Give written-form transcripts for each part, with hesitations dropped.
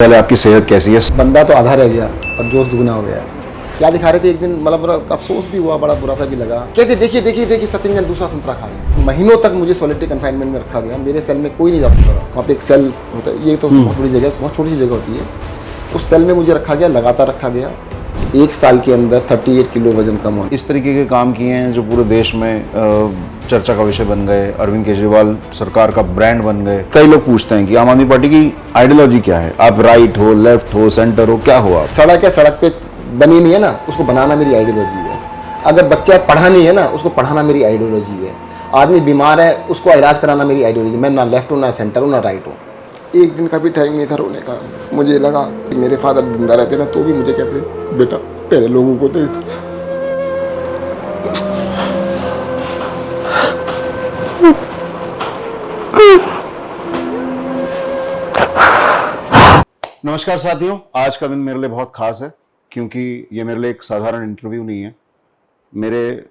पहले आपकी सेहत कैसी है? बंदा तो आधा रह गया और जोश दुगना हो गया। क्या दिखा रहे थे एक दिन, मतलब बड़ा अफसोस भी हुआ, बड़ा बुरा सा भी लगा। कहते देखिए देखिए देखिए सचिन दूसरा संतरा खा रहे हैं। महीनों तक मुझे सॉलिटरी कन्फाइनमेंट में रखा गया। मेरे सेल में कोई नहीं जा सकता था। वहाँ पे एक सेल होता है, ये तो बहुत बड़ी जगह, बहुत छोटी सी जगह होती है। उस सेल में मुझे रखा गया, लगातार रखा गया। 1 साल के अंदर 38 किलो वजन कम हुआ। इस तरीके के काम किए हैं जो पूरे देश में चर्चा का विषय बन गए। अरविंद केजरीवाल सरकार का ब्रांड बन गए। कई लोग पूछते हैं कि आम आदमी पार्टी की आइडियोलॉजी क्या है? आप राइट हो, लेफ्ट हो, सेंटर हो, क्या हो आप? सड़क है, सड़क पे बनी नहीं है ना, उसको बनाना मेरी आइडियोलॉजी है। अगर बच्चा पढ़ा नहीं है ना, उसको पढ़ाना मेरी आइडियोलॉजी है। आदमी बीमार है, उसको इलाज कराना मेरी आइडियोलॉजी। मैं ना लेफ्ट हूँ, ना सेंटर हूँ, ना राइट हूँ। एक दिन का भी टाइम नहीं था रोने का। मुझे लगा कि मेरे फादर जिंदा रहते ना तो भी मुझे कहते बेटा पहले लोगों को दे। नमस्कार साथियों, आज का दिन मेरे लिए बहुत खास है क्योंकि ये मेरे लिए एक साधारण इंटरव्यू नहीं है। मेरे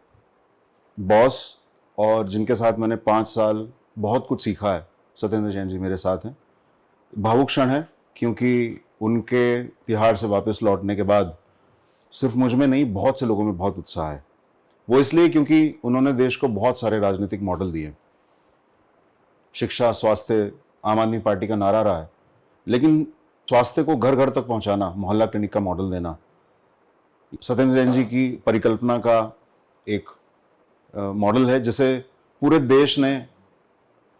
बॉस और जिनके साथ मैंने 5 साल बहुत कुछ सीखा है, सत्येंद्र जैन जी मेरे साथ हैं। भावुक क्षण है क्योंकि उनके तिहाड़ से वापस लौटने के बाद सिर्फ मुझ में नहीं, बहुत से लोगों में बहुत उत्साह है। वो इसलिए क्योंकि उन्होंने देश को बहुत सारे राजनीतिक मॉडल दिए। शिक्षा, स्वास्थ्य आम आदमी पार्टी का नारा रहा है, लेकिन स्वास्थ्य को घर घर तक पहुंचाना, मोहल्ला क्लिनिक का मॉडल देना, सत्येंद्र जैन जी की परिकल्पना का एक मॉडल है जिसे पूरे देश ने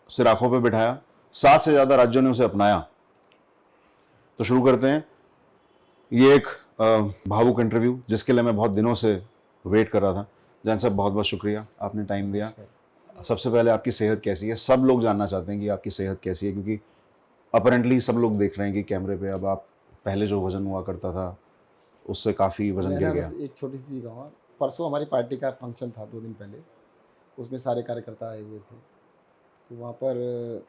सिर आंखों पर बिठाया। 7 से ज्यादा राज्यों ने उसे अपनाया। तो शुरू करते हैं ये एक भावुक इंटरव्यू जिसके लिए मैं बहुत दिनों से वेट कर रहा था। जैन साहब, बहुत बहुत शुक्रिया, आपने टाइम दिया। सबसे पहले आपकी सेहत कैसी है? सब लोग जानना चाहते हैं कि आपकी सेहत कैसी है, क्योंकि अपरेंटली सब लोग देख रहे हैं कि कैमरे पे अब आप पहले जो वजन हुआ करता था उससे काफ़ी वजन मैं गिर ना गया। बस एक छोटी सी कहूँगा, परसों हमारी पार्टी का फंक्शन था 2 दिन पहले। उसमें सारे कार्यकर्ता आए हुए थे। तो वहाँ पर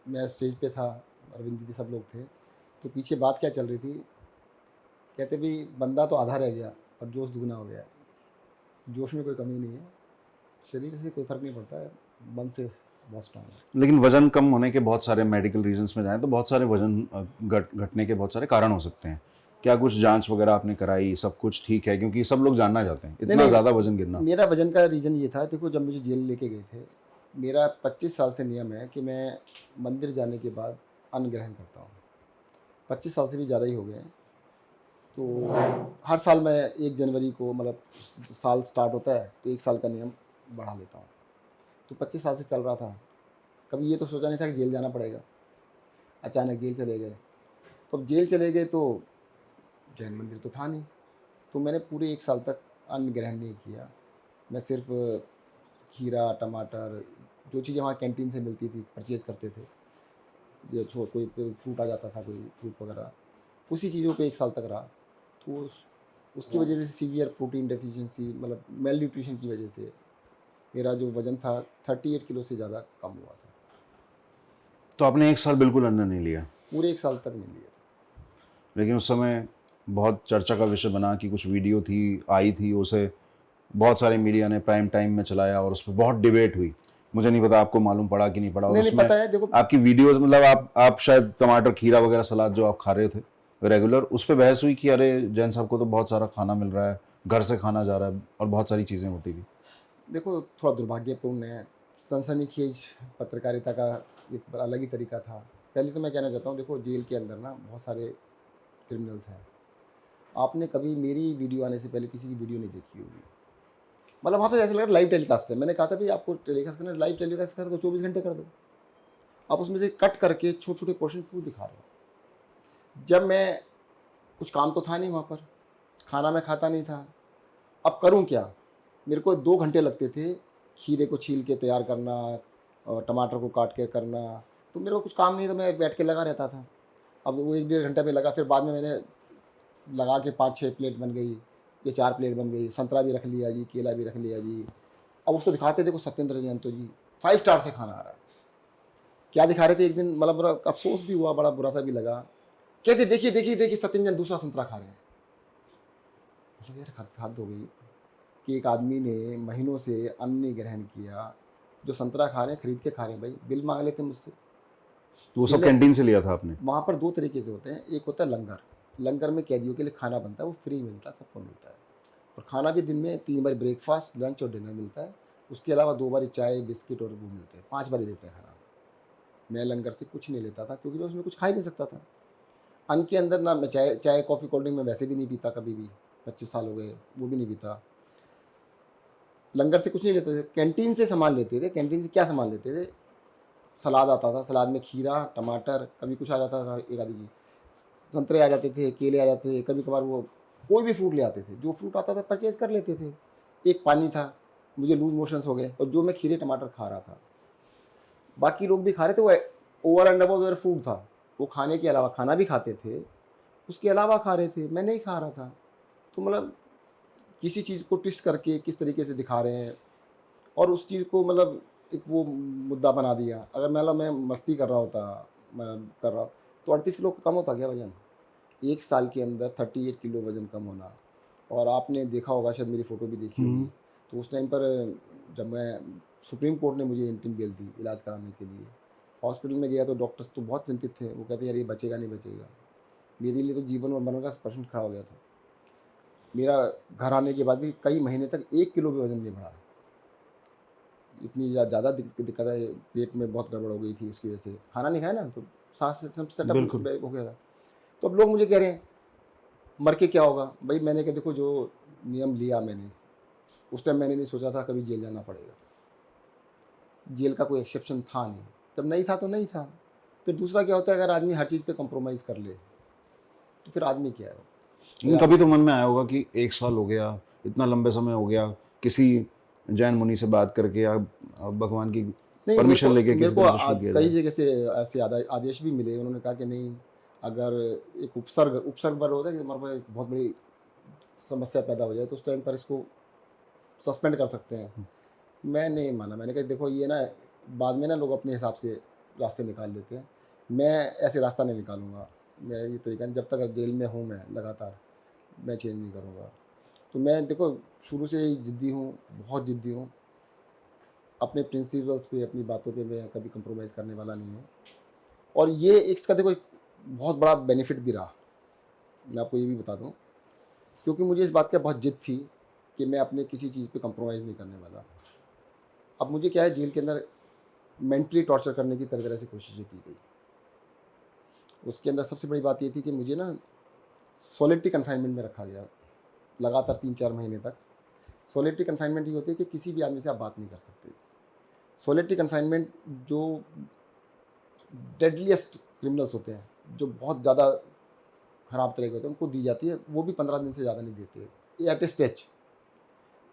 मैं स्टेज पे था, अरविंद दीदी सब लोग थे। तो पीछे बात क्या चल रही थी, कहते भी बंदा तो आधा रह गया और जोश दुगना हो गया। जोश में कोई कमी नहीं है, शरीर से कोई फ़र्क नहीं पड़ता है, मन से बहुत स्ट्रांग है। लेकिन वजन कम होने के बहुत सारे मेडिकल रीजंस में जाएं तो बहुत सारे वजन घटने के बहुत सारे कारण हो सकते हैं। क्या कुछ जांच वगैरह आपने कराई? सब कुछ ठीक है? क्योंकि सब लोग जानना चाहते हैं नहीं इतना नहीं, ज़्यादा वजन गिरना। मेरा वजन का रीज़न ये था, देखो जब मुझे जेल लेके गए थे, मेरा 25 साल से नियम है कि मैं मंदिर जाने के बाद अन्न ग्रहण करता हूँ। 25 साल से भी ज़्यादा ही हो गए हैं। तो हर साल मैं 1 जनवरी को, मतलब साल स्टार्ट होता है तो 1 साल का नियम बढ़ा लेता हूँ। तो 25 साल से चल रहा था। कभी ये तो सोचा नहीं था कि जेल जाना पड़ेगा। अचानक जेल चले गए। तो अब जेल चले गए तो जैन मंदिर तो था नहीं। तो मैंने पूरे 1 साल तक अन्न ग्रहण नहीं किया। मैं सिर्फ खीरा, टमाटर, जो चीज़ें वहाँ कैंटीन से मिलती थी परचेज़ करते थे। ये कोई फ्रूट आ जाता था, कोई फ्रूट वगैरह, उसी चीज़ों पे 1 साल तक रहा। तो उसकी वजह से सीवियर प्रोटीन डेफिशिएंसी, मतलब मेल न्यूट्रिशन की वजह से मेरा जो वज़न था 38 किलो से ज़्यादा कम हुआ था। तो आपने 1 साल बिल्कुल अन्न नहीं लिया? पूरे 1 साल तक नहीं लिया था। लेकिन उस समय बहुत चर्चा का विषय बना कि कुछ वीडियो थी, आई थी, उसे बहुत सारे मीडिया ने प्राइम टाइम में चलाया और उस पर बहुत डिबेट हुई। मुझे नहीं पता आपको मालूम पड़ा कि नहीं पड़ा। और नहीं नहीं, उसमें पता है देखो। आपकी वीडियोस, मतलब आप शायद टमाटर, खीरा वगैरह सलाद जो आप खा रहे थे रेगुलर, उस पर बहस हुई कि अरे जैन साहब को तो बहुत सारा खाना मिल रहा है, घर से खाना जा रहा है, और बहुत सारी चीज़ें होती थी। देखो थोड़ा दुर्भाग्यपूर्ण है, सनसनीखेज पत्रकारिता का एक अलग ही तरीका था। पहले तो मैं कहना चाहता हूँ, देखो जेल के अंदर ना बहुत सारे क्रिमिनल्स हैं। आपने कभी मेरी वीडियो आने से पहले किसी की वीडियो नहीं देखी होगी। मतलब वहाँ पे ऐसा लग रहा है लाइव टेलीकास्ट है। मैंने कहा था भाई आपको टेलीकास्ट करना है, लाइव टेलीकास्ट कर दो, 24 घंटे कर दो। आप उसमें से कट करके छोटे छोटे पोर्शन क्यों दिखा रहे हो? जब मैं, कुछ काम तो था नहीं वहाँ पर, खाना मैं खाता नहीं था, अब करूँ क्या? मेरे को 2 घंटे लगते थे खीरे को छील के तैयार करना और टमाटर को काट के करना। तो मेरे को कुछ काम नहीं था, मैं बैठ के लगा रहता था। अब वो 1 डेढ़ घंटा में लगा, फिर बाद में मैंने लगा के 5-6 प्लेट बन गई, ये 4 प्लेट बन गई, संतरा भी रख लिया जी, केला भी रख लिया जी। अब उसको दिखाते, देखो सत्येंद्र जैन तो जी 5 स्टार से खाना आ रहा है। क्या दिखा रहे थे एक दिन, मतलब बड़ा अफसोस भी हुआ, बड़ा बुरा सा भी लगा। कहते देखिए देखिए देखिए सत्येंद्र जैन दूसरा संतरा खा रहे हैं। मतलब यार हद हो गई कि एक आदमी ने महीनों से अन्न नहीं ग्रहण किया, जो संतरा खा रहे हैं खरीद के खा रहे हैं। भाई बिल मांग लेते मुझसे, तो वो सब केले कैंटीन से लिया था आपने? वहाँ पर 2 तरीके से होते हैं, एक होता है लंगर, लंगर में कैदियों के लिए खाना बनता है, वो फ्री मिलता है, सबको मिलता है। और खाना भी दिन में 3 बार ब्रेकफ़ास्ट, लंच और डिनर मिलता है। उसके अलावा 2 बारी चाय, बिस्किट और वो मिलते हैं, 5 बारी देते हैं खाना। मैं लंगर से कुछ नहीं लेता था क्योंकि मैं उसमें कुछ खा ही नहीं सकता था। अन्न के अंदर ना मैं चाय चाय, कॉफ़ी, कोल्ड ड्रिंक मैं वैसे भी नहीं पीता कभी भी, 25 साल हो गए, वो भी नहीं पीता। लंगर से कुछ नहीं लेते थे, कैंटीन से सामान लेते थे। कैंटीन से क्या सामान लेते थे? सलाद आता था, सलाद में खीरा, टमाटर, कभी कुछ आ जाता था, एक आधी चीज़। संतरे आ जाते थे, केले आ जाते थे, कभी-कभार वो कोई भी फ्रूट ले आते थे। जो फ्रूट आता था परचेज़ कर लेते थे। एक पानी था, मुझे लूज़ मोशंस हो गए और जो मैं खीरे, टमाटर खा रहा था, बाकी लोग भी खा रहे थे, वो over and above their food था। वो खाने के अलावा खाना भी खाते थे, उसके अलावा खा रहे थे, मैं नहीं खा रहा था। तो मतलब किसी चीज़ को ट्विस्ट करके किस तरीके से दिखा रहे हैं और उस चीज़ को मतलब एक वो मुद्दा बना दिया। अगर मतलब मैं मस्ती कर रहा होता, मैं कर रहा तो 38 किलो कम होता क्या वज़न? 1 साल के अंदर 38 किलो वज़न कम होना। और आपने देखा होगा, शायद मेरी फ़ोटो भी देखी होगी, हुँ। तो उस टाइम पर जब मैं सुप्रीम कोर्ट ने मुझे इंटरिम बेल दी इलाज कराने के लिए। हॉस्पिटल में गया तो डॉक्टर्स तो बहुत चिंतित थे, वो कहते यार ये बचेगा नहीं बचेगा। मेरे लिए तो जीवन और मरण का प्रश्न खड़ा हो गया था। मेरा घर आने के बाद भी कई महीने तक 1 किलो भी वज़न नहीं बढ़ा। इतनी ज़्यादा दिक्कत है, पेट में बहुत गड़बड़ हो गई थी उसकी वजह से। खाना नहीं खाया ना तो साँस सब सेटअप बिल्कुल। हो गया था। तो अब लोग मुझे कह रहे हैं, मर के क्या होगा? भई मैंने कहा देखो, जो नियम लिया मैंने, उस टाइम मैंने नहीं सोचा था कभी जेल जाना पड़ेगा। जेल का कोई एक्सेप्शन था नहीं। जब नहीं था तो नहीं था। फिर दूसरा क्या होता है, अगर आदमी हर चीज़ पे कॉम्प्रोमाइज़ कर ले, तो फिर आदमी क्या है वो? कोई लेकिन कभी आदमी तो मन में आया होगा कि 1 साल हो गया, इतना लंबे समय हो गया, किसी जैन मुनि से बात करके या भगवान की नहीं, परमिशन लेके मेरे किसी को तरह से शुरू किया कई जाए? जगह से ऐसे आदेश भी मिले। उन्होंने कहा कि नहीं, अगर एक उपसर्ग वर्ग होता है कि हमारे पास एक बहुत बड़ी समस्या पैदा हो जाए तो उस टाइम पर इसको सस्पेंड कर सकते हैं। मैं नहीं माना, मैंने कहा देखो ये ना बाद में ना लोग अपने हिसाब से रास्ते निकाल लेते हैं। मैं ऐसे रास्ता नहीं निकालूँगा। मैं ये तरीका नहीं, जब तक जेल में हूँ मैं लगातार, मैं चेंज नहीं करूँगा। तो मैं देखो शुरू से ही ज़िद्दी हूँ, बहुत ज़िद्दी हूँ। अपने प्रिंसिपल्स पे, अपनी बातों पे मैं कभी कॉम्प्रोमाइज़ करने वाला नहीं हूँ। और ये इसका देखो एक बहुत बड़ा बेनिफिट भी रहा, मैं आपको ये भी बता दूँ, क्योंकि मुझे इस बात की बहुत ज़िद थी कि मैं अपने किसी चीज़ पे कॉम्प्रोमाइज़ नहीं करने वाला। अब मुझे क्या है, जेल के अंदर मेंटली टॉर्चर करने की तरह-तरह से कोशिशें की गई। उसके अंदर सबसे बड़ी बात ये थी कि मुझे ना सॉलिटरी कन्फाइनमेंट में रखा गया, लगातार 3-4 महीने तक। सॉलिटरी कन्फाइनमेंट ये होती है कि किसी भी आदमी से आप बात नहीं कर सकते। सॉलिटरी कन्फाइनमेंट जो डेडलिएस्ट क्रिमिनल्स होते हैं, जो बहुत ज़्यादा खराब तरह के होते हैं, उनको दी जाती है, वो भी 15 दिन से ज़्यादा नहीं देते। एट ए स्टेज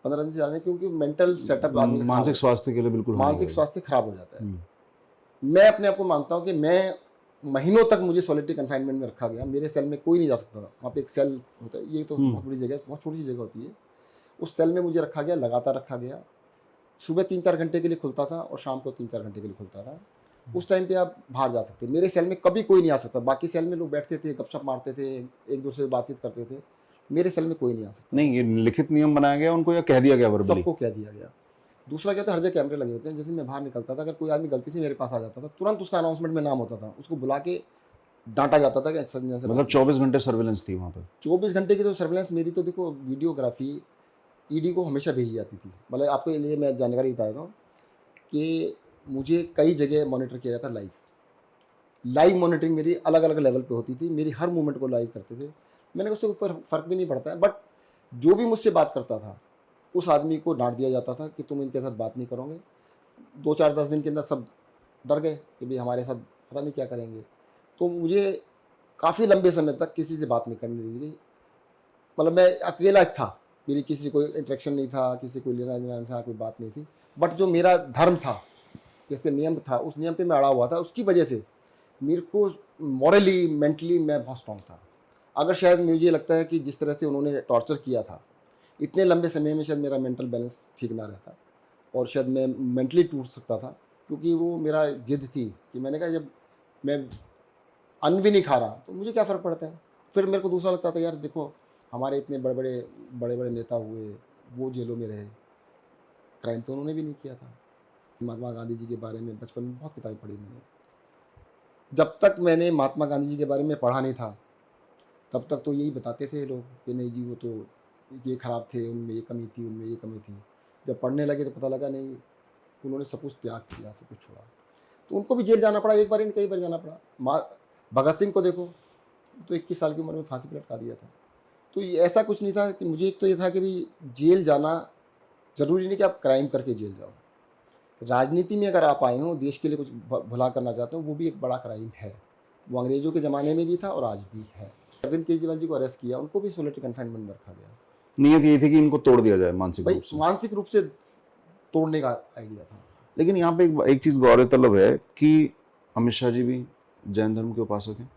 15 दिन से ज़्यादा नहीं, क्योंकि मेंटल सेटअप आदमी का खराब मानसिक होता है, स्वास्थ्य के लिए बिल्कुल मानसिक हानिकारक स्वास्थ्य खराब हो जाता है। है। मैं अपने आप को मानता हूँ कि मैं महीनों तक मुझे सॉलिटरी कन्फाइनमेंट में रखा गया। मेरे सेल में कोई नहीं जा सकता था। वहाँ पे एक सेल होता है, ये तो हुँ। बहुत बड़ी जगह है, बहुत छोटी सी जगह होती है। उस सेल में मुझे रखा गया, लगातार रखा गया। सुबह 3-4 घंटे के लिए खुलता था और शाम को 3-4 घंटे के लिए खुलता था। उस टाइम पे आप बाहर जा सकते। मेरे सेल में कभी कोई नहीं आ सकता। बाकी सेल में लोग बैठते थे, गपशप मारते थे, एक-दूसरे से बातचीत करते थे। मेरे सेल में कोई नहीं आ सकता था। नहीं, ये लिखित नियम बनाया गया उनको या कह दिया गया वर्बली? सबको कह दिया गया। दूसरा क्या था, हर जगह कैमरे लगे होते हैं। जैसे मैं बाहर निकलता था, अगर कोई आदमी गलती से मेरे पास आ जाता था, तुरंत उसका अनाउंसमेंट में नाम होता था। उसको बुला के डाँटा जाता था कि संजय से बात मतलब नहीं। 24 घंटे सर्विलेंस थी वहाँ पे? 24 घंटे की तो सर्विलेंस मेरी तो देखो, वीडियोग्राफ़ी ईडी को हमेशा भेजी जाती थी। मतलब आपके लिए मैं जानकारी बता देता हूँ कि मुझे कई जगह मॉनिटर किया जाता लाइव। लाइव मॉनिटरिंग मेरी अलग-अलग लेवल पे होती थी। मेरी हर मूवमेंट को लाइव करते थे। मैंने उससे ऊपर फ़र्क भी नहीं पड़ता है, बट जो भी मुझसे बात करता था, उस आदमी को डाँट दिया जाता था कि तुम इनके साथ बात नहीं करोगे। 2, 4, 10 दिन के अंदर सब डर गए कि भई हमारे साथ पता नहीं क्या करेंगे। तो मुझे काफ़ी लंबे समय तक किसी से बात नहीं करने दी गई। मतलब मैं अकेला था, मेरी किसी से कोई इंटरेक्शन नहीं था, किसी से कोई लेना-देना नहीं था, कोई बात नहीं थी। बट जो मेरा धर्म था, जैसे नियम था, उस नियम पे मैं अड़ा हुआ था। उसकी वजह से मेरे को मॉरली, मेंटली मैं बहुत स्ट्रॉन्ग था। अगर शायद मुझे लगता है कि जिस तरह से उन्होंने टॉर्चर किया था, इतने लंबे समय में शायद मेरा मेंटल बैलेंस ठीक ना रहता और शायद मैं मेंटली टूट सकता था, क्योंकि वो मेरा ज़िद थी कि मैंने कहा जब मैं अन्न भी नहीं खा रहा, तो मुझे क्या फ़र्क पड़ता है? फिर मेरे को दूसरा लगता था, यार देखो, हमारे इतने बड़े-बड़े नेता हुए, वो जेलों में रहे, क्राइम तो उन्होंने भी नहीं किया था। महात्मा गांधी जी के बारे में बचपन में बहुत किताबें पढ़ी मैंने। जब तक मैंने महात्मा गांधी जी के बारे में पढ़ा नहीं था, तब तक तो यही बताते थे लोग कि नहीं जी वो तो ये खराब थे, उनमें ये कमी थी, उनमें ये कमी थी। जब पढ़ने लगे तो पता लगा नहीं, उन्होंने सब कुछ त्याग किया, सब कुछ छोड़ा। तो उनको भी जेल जाना पड़ा, एक बार नहीं कई बार जाना पड़ा। भगत सिंह को देखो, तो 21 साल की उम्र में फांसी पे लटका दिया था। तो ये ऐसा कुछ नहीं था कि मुझे, एक तो ये था कि भई जेल जाना ज़रूरी नहीं कि आप क्राइम करके जेल जाओ। राजनीति में अगर आप आए हो, देश के लिए कुछ भला करना चाहते हो, वो भी एक बड़ा क्राइम है। वो अंग्रेज़ों के ज़माने में भी था और आज भी है। अरविंद केजरीवाल जी को अरेस्ट किया, उनको भी सोलिटरी कन्फाइनमेंट में रखा गया। नियत ये थी कि इनको तोड़ दिया जाए मानसिक भाई रूप से। मानसिक रूप से तोड़ने का आइडिया था। लेकिन यहाँ पे एक चीज गौरतलब है कि अमित शाह जी भी जैन धर्म के उपासक हैं।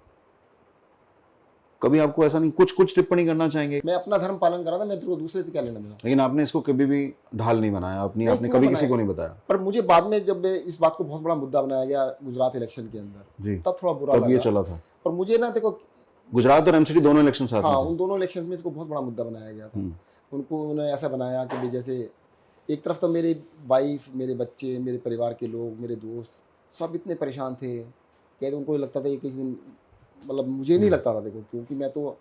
कभी आपको ऐसा नहीं, कुछ कुछ टिप्पणी करना चाहेंगे? मैं अपना धर्म पालन कर रहा था, मैं तो दूसरे से क्या लेना देना। लेकिन आपने इसको कभी भी ढाल नहीं बनाया अपनी, नहीं, आपने क्यों कभी किसी बनाया? को नहीं बताया? पर मुझे बाद में जब इस बात को बहुत बड़ा मुद्दा बनाया गया गुजरात इलेक्शन के अंदर, जी, तब थोड़ा बुरा तब ये लगा। चला था। पर मुझे ना देखो, गुजरात और एमसीडी दोनों इलेक्शन साथ हाँ, में थे। उन दोनों इलेक्शंस में इसको बहुत बड़ा मुद्दा बनाया गया था। हम्म, उनको उन्होंने ऐसा बनाया कि भई जैसे एक तरफ तो मेरी वाइफ़, मेरे बच्चे, मेरे परिवार के लोग, मेरे दोस्त सब इतने परेशान थे, कि उनको लगता था कि किसी दिन, मतलब मुझे नहीं लगता था देखो, क्योंकि मैं तो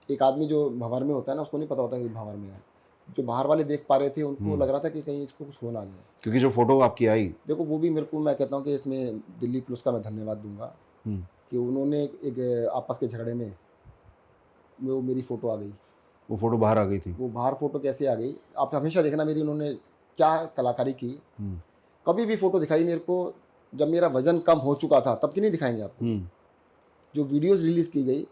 एक आदमी जो भंवर में होता है ना, उसको नहीं पता होता कि भंवर में है। जो बाहर वाले देख पा रहे थे, उनको लग रहा था कि कहीं इसको कुछ हो ना जाए। क्योंकि जो फोटो आपकी आई, देखो वो भी मेरे को, मैं कहता हूँ कि इसमें दिल्ली पुलिस का मैं धन्यवाद दूँगा हम्म, कि उन्होंने एक आपस के झगड़े में वो मेरी फ़ोटो आ गई। वो फोटो बाहर आ गई थी। वो बाहर फ़ोटो कैसे आ गई? आप हमेशा देखना मेरी उन्होंने क्या कलाकारी की। हम्म, कभी भी फ़ोटो दिखाई मेरे को, जब मेरा वज़न कम हो चुका था, तब की नहीं दिखाएँगे आपको। हम्म, जो वीडियोज़ रिलीज़ की गई,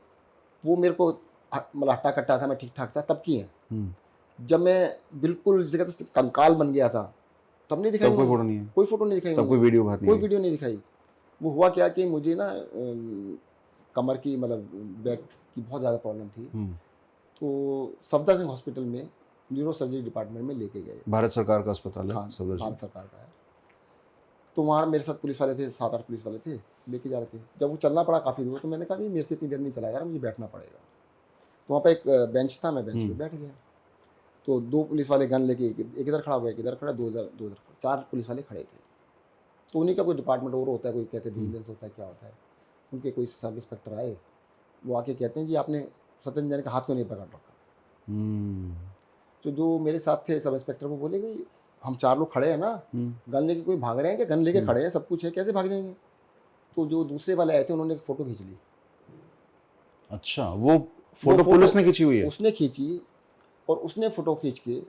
वो मेरे को मतलब हट्टा-कट्टा था, मैं ठीक-ठाक था, तब की हैं। हम्म, जब मैं बिल्कुल जिसे कहते हैं कंकाल बन गया था, तब नहीं दिखाई तब कोई उन्होंने। फोटो नहीं है? कोई फ़ोटो नहीं दिखाई तब कोई उन्होंने, वीडियो बाहर नहीं कोई आई? वीडियो नहीं दिखाई। वो हुआ क्या कि मुझे ना कमर की, मतलब बैक की बहुत ज़्यादा प्रॉब्लम थी। हम्म, तो सफदरजंग हॉस्पिटल में न्यूरो सर्जरी डिपार्टमेंट में लेके गए। भारत सरकार का अस्पताल है हाँ, सफदरजंग। भारत सरकार का है। तो वहाँ मेरे साथ पुलिस वाले थे, 7-8 पुलिस वाले थे, लेके जा रहे थे। जब वो चलना पड़ा काफ़ी दूर, तो मैंने कहा, "भई मेरे से इतनी देर नहीं चला यार, मुझे बैठना पड़ेगा।" तो वहाँ पे एक बेंच था, मैं बेंच पे हम्म, बैठ गया। तो 2 पुलिस वाले गन लेके, एक इधर खड़ा हुआ, एक इधर खड़ा, 2 इधर, 2 इधर, 4 पुलिस वाले खड़े थे। तो उन्हीं का कोई डिपार्टमेंट और होता है, कोई कहते हैं विजिलेंस होता है, क्या होता है। उनके कोई सब इंस्पेक्टर आए, वो आके कहते हैं, "जी आपने सत्येंद्र जैन का हाथ क्यों नहीं पकड़ रखा?" हम्म, तो जो मेरे साथ थे सब इंस्पेक्टर, वो बोले, "भई हम 4 लोग खड़े हैं ना, हम्म, गन लेके कोई भाग रहे हैं क्या? गन लेके खड़े हैं, सब कुछ है, कैसे भाग जाएँगे?" तो जो दूसरे वाले आए थे, उन्होंने एक फ़ोटो खींच ली। अच्छा, वो वो फोटो फ़ोटो पुलिस ने खींची हुई है? उसने खींची, और उसने फ़ोटो खींच के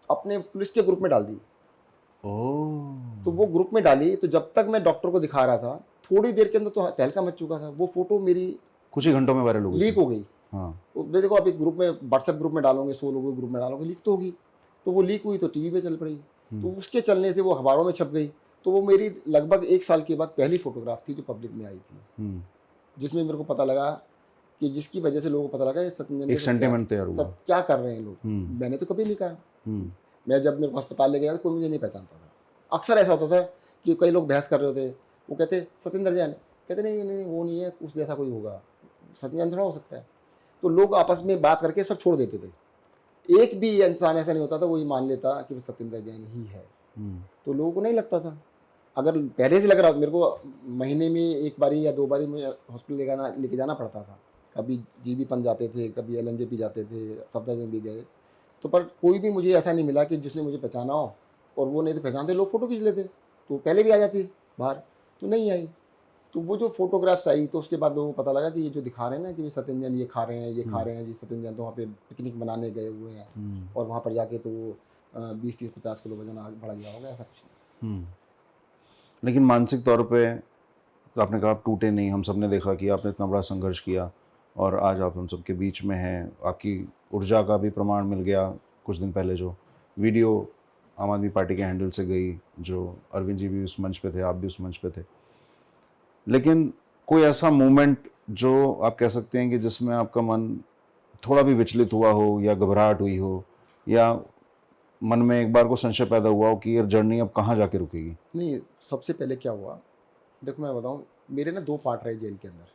अपने पुलिस के ग्रुप में डाल दी। तो ओह, वो ग्रुप में डाली, तो जब तक मैं डॉक्टर को दिखा रहा था, थोड़ी देर के अंदर तो तहलका मच चुका था। वो फ़ोटो मेरी कुछ ही घंटों में वायरल हो गई लीक थी। हो गई। हाँ। तो देखो, आप एक ग्रुप में, व्हाट्सएप ग्रुप में डालोगे, 100 लोगों के ग्रुप में डालोगे, लीक तो होगी। तो वो लीक हुई तो टीवी पे चल पड़ी। तो हम्म, उसके चलने से वो अखबारों में छप गई। तो वो मेरी लगभग 1 साल के बाद पहली फ़ोटोग्राफ थी जो पब्लिक में आई थी। हम्म, जिसमें मेरे को पता लगा कि जिसकी वजह से लोगों को पता लगा ये सत्येंद्र एक के साथ क्या, सेंटिमेंट तैयार हुआ। सब क्या कर रहे हैं लोग। हम्म, मैंने तो कभी नहीं कहा। हम्म, मैं जब मेरे को अस्पताल ले गया तो कोई मुझे नहीं पहचानता था। अक्सर ऐसा होता था कि कई लोग बहस कर रहे होते, वो कहते सत्येंद्र जैन, कहते नहीं नहीं नहीं, वो नहीं है, उस जैसा कोई होगा, सत्येंद्र थोड़ा हो सकता है। तो लोग आपस में बात करके सब छोड़ देते थे। एक भी इंसान ऐसा नहीं होता था वो ये मान लेता कि वो सत्येंद्र जैन ही है। हम्म, तो लोगों को नहीं लगता था। अगर पहले से लग रहा, मेरे को महीने में 1 बारी या 2 बारी मुझे हॉस्पिटल लेके जाना पड़ता था। कभी जीबी पंत जाते थे, कभी एलएनजेपी जाते थे, सफदरजंग भी गए। तो पर कोई भी मुझे ऐसा नहीं मिला कि जिसने मुझे पहचाना हो, और वो नहीं तो पहचानते लोग फ़ोटो खींच लेते, तो पहले भी आ जाती बाहर, तो नहीं आई। तो वो जो फ़ोटोग्राफ्स आई, तो उसके बाद लोगों को पता लगा कि ये जो दिखा रहे हैं ना कि सत्येंद्र जैन ये खा रहे हैं, ये खा हम्म, रहे हैं जी, सत्येंद्र जैन तो वहाँ पे पिकनिक मनाने गए हुए हैं, हम्म, और वहाँ पर जाके तो वो 20-30-50 किलो वज़न आगे बढ़ गया होगा, ऐसा कुछ नहीं। हम्म। लेकिन मानसिक तौर पे तो आपने कहा आप टूटे नहीं, हम सब ने देखा कि आपने इतना बड़ा संघर्ष किया और आज आप हम सबके बीच में हैं। आपकी ऊर्जा का भी प्रमाण मिल गया। कुछ दिन पहले जो वीडियो आम आदमी पार्टी के हैंडल से गई, जो अरविंद जी भी उस मंच पे थे, आप भी उस मंच पे थे, लेकिन कोई ऐसा मोमेंट जो आप कह सकते हैं कि जिसमें आपका मन थोड़ा भी विचलित हुआ हो या घबराहट हुई हो, या मन में एक बार को संशय पैदा हुआ हो कि ये जर्नी अब कहाँ जाके रुकेगी? नहीं, सबसे पहले क्या हुआ, देखो मैं बताऊँ, मेरे ना 2 पार्ट रहे जेल के अंदर।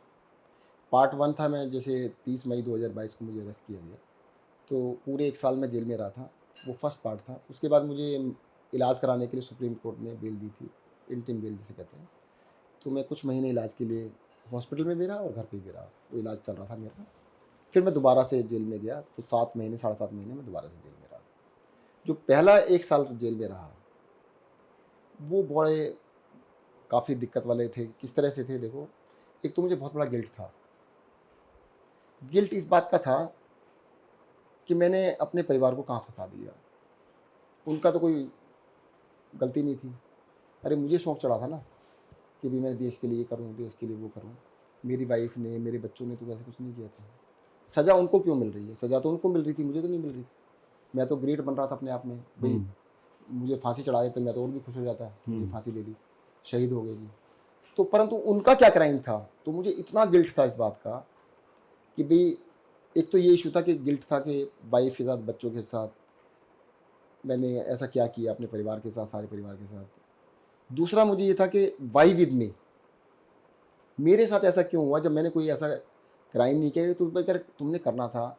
पार्ट 1 था, मैं जैसे 30 मई 2022 को मुझे अरेस्ट किया गया, तो पूरे 1 साल मैं जेल में रहा था, वो फर्स्ट पार्ट था। उसके बाद मुझे इलाज कराने के लिए सुप्रीम कोर्ट ने बेल दी थी, इंटीम बेल जिसे कहते हैं। तो मैं कुछ महीने इलाज के लिए हॉस्पिटल में भी रहा और घर पे भी रहा, वो इलाज चल रहा था मेरा। फिर मैं दोबारा से जेल में गया, तो 7 महीने 7.5 महीने में दोबारा से जेल में रहा। जो पहला 1 साल जेल में रहा, वो बड़े काफ़ी दिक्कत वाले थे। किस तरह से थे देखो, एक तो मुझे बहुत बड़ा गिल्ट था। गिल्ट इस बात का था कि मैंने अपने परिवार को कहाँ फँसा दिया। उनका तो कोई गलती नहीं थी। अरे मुझे शौक चढ़ा था ना कि भई मैं देश के लिए ये करूँ, देश के लिए वो करूँ। मेरी वाइफ़ ने, मेरे बच्चों ने तो वैसे कुछ नहीं किया था। सज़ा उनको क्यों मिल रही है? सज़ा तो उनको मिल रही थी, मुझे तो नहीं मिल रही थी। मैं तो ग्रेट बन रहा था अपने आप में, भई हम्म, मुझे फांसी चढ़ा देते मैं तो और भी खुश हो जाता, मुझे हम्म, फांसी दे दी, शहीद हो गए जी। तो परंतु उनका क्या क्राइम था? तो मुझे इतना गिल्ट था इस बात का कि भई एक तो ये इश्यू था कि गिल्ट था कि वाइफ़ के साथ, बच्चों के साथ मैंने ऐसा क्या किया अपने परिवार के साथ, सारे परिवार के साथ। दूसरा मुझे ये था कि व्हाई विद मी? मेरे साथ ऐसा क्यों हुआ जब मैंने कोई ऐसा क्राइम नहीं किया? तो अगर तुमने करना था,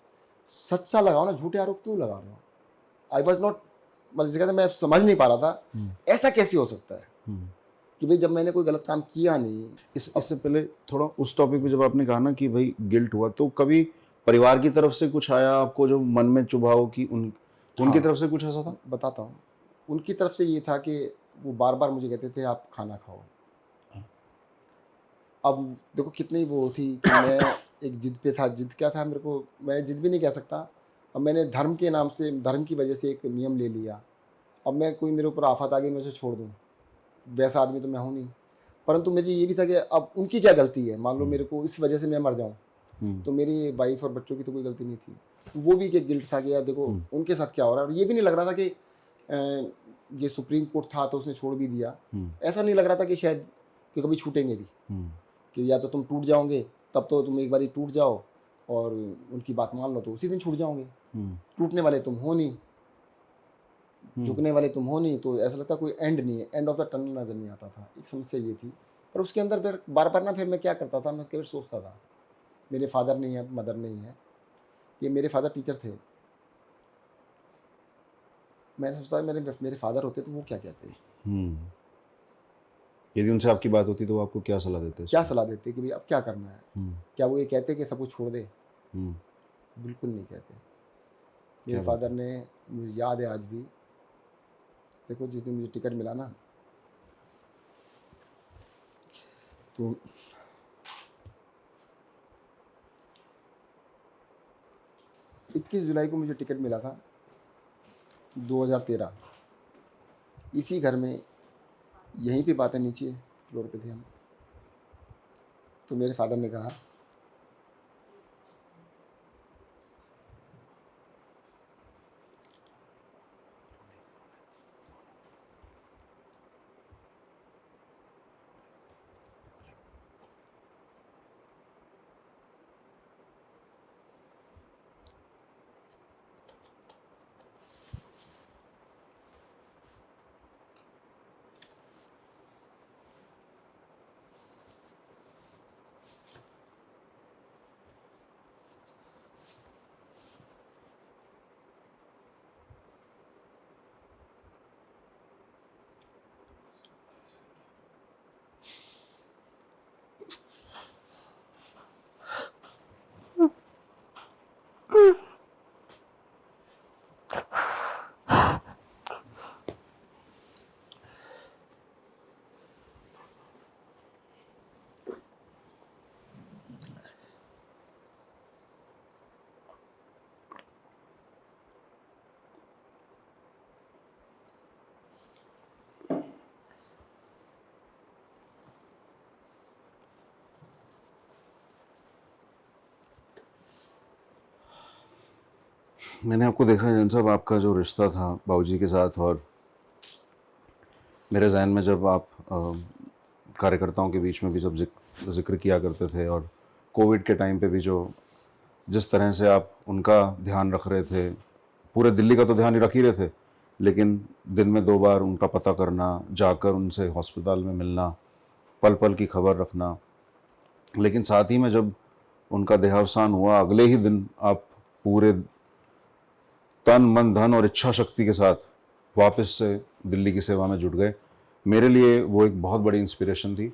सच्चा लगाओ ना, झूठे आरोप क्यों लगा रहे हो? आई वाज़ नॉट, मतलब जिसे कहते हैं, मैं समझ नहीं पा रहा था, हम्म, ऐसा कैसे हो सकता है हम्म। कि भई जब मैंने कोई गलत काम किया नहीं। अब इससे पहले थोड़ा उस टॉपिक पे, जब आपने कहा ना कि भाई गिल्ट हुआ, तो कभी परिवार की तरफ से कुछ आया आपको जो मन में चुभा हो कि उनकी हाँ, तरफ से कुछ ऐसा था? बताता हूँ। उनकी तरफ से ये था कि वो बार-बार मुझे कहते थे आप खाना खाओ। अब देखो कितनी वो थी कि मैं एक ज़िद पे था, ज़िद क्या था मेरे को, मैं ज़िद भी नहीं कह सकता। अब मैंने धर्म के नाम से, धर्म की वजह से एक नियम ले लिया। अब मैं, कोई मेरे ऊपर आफ़त आ गई, मैं उसे छोड़ दूँ, वैसा आदमी तो मैं हूँ नहीं। परंतु मुझे ये भी था कि अब उनकी क्या गलती है? मान लो हम्म, मेरे को इस वजह से मैं मर जाऊँ, हम्म, तो मेरी वाइफ़ और बच्चों की तो कोई गलती नहीं थी। तो वो भी एक गिल्ट था कि यार देखो हम्म, उनके साथ क्या हो रहा है, और ये भी नहीं लग रहा था कि ये सुप्रीम कोर्ट था तो उसने छोड़ भी दिया। हम्म, ऐसा नहीं लग रहा था कि शायद कि कभी छूटेंगे भी, हम्म, कि या तो तुम टूट जाओगे, तब तो तुम एक बारी टूट जाओ और उनकी बात मान लो तो उसी दिन छूट जाओगे। हम्म, टूटने वाले तुम हो नहीं, हम्म। झुकने वाले तुम हो नहीं, तो ऐसा लगता कोई एंड नहीं है, एंड ऑफ द टनल नज़र नहीं आता था। एक समस्या ये थी। पर उसके अंदर फिर बार-बार ना, फिर मैं क्या करता था, मैं कई बार सोचता था, मेरे फादर नहीं है, मदर नहीं है, ये मेरे फादर टीचर थे। मैंने सोचता था मेरे मेरे फादर होते तो वो क्या कहते? हम्म। यदि उनसे आपकी बात होती तो वो आपको क्या सलाह देते इस क्या पे? सलाह देते कि भई अब क्या करना है? हम्म, क्या वो ये कहते कि सब कुछ छोड़ दे? हम्म। बिल्कुल नहीं कहते। मेरे क्या बात फादर है? ने, मुझे याद है आज भी, देखो जिस दिन मुझे टिकट मिला ना, तो 21 जुलाई को मुझे टिकट मिला था, 2013। इसी घर में, यहीं पे बातें, नीचे फ्लोर पे थे हम। तो मेरे फादर ने कहा, मैंने आपको देखा है जैन साहब, आपका जो रिश्ता था बाबूजी के साथ, और मेरे जहन में जब आप कार्यकर्ताओं के बीच में भी जब जिक्र किया करते थे, और कोविड के टाइम पे भी जो जिस तरह से आप उनका ध्यान रख रहे थे, पूरे दिल्ली का तो ध्यान ही रख ही रहे थे, लेकिन दिन में 2 बार उनका पता करना, जाकर उनसे हॉस्पिटल में मिलना, पल पल की खबर रखना, लेकिन साथ ही में जब उनका देहावसान हुआ, अगले ही दिन आप पूरे तन मन धन और इच्छा शक्ति के साथ वापस से दिल्ली की सेवा में जुट गए। मेरे लिए वो एक बहुत बड़ी इंस्पिरेशन थी।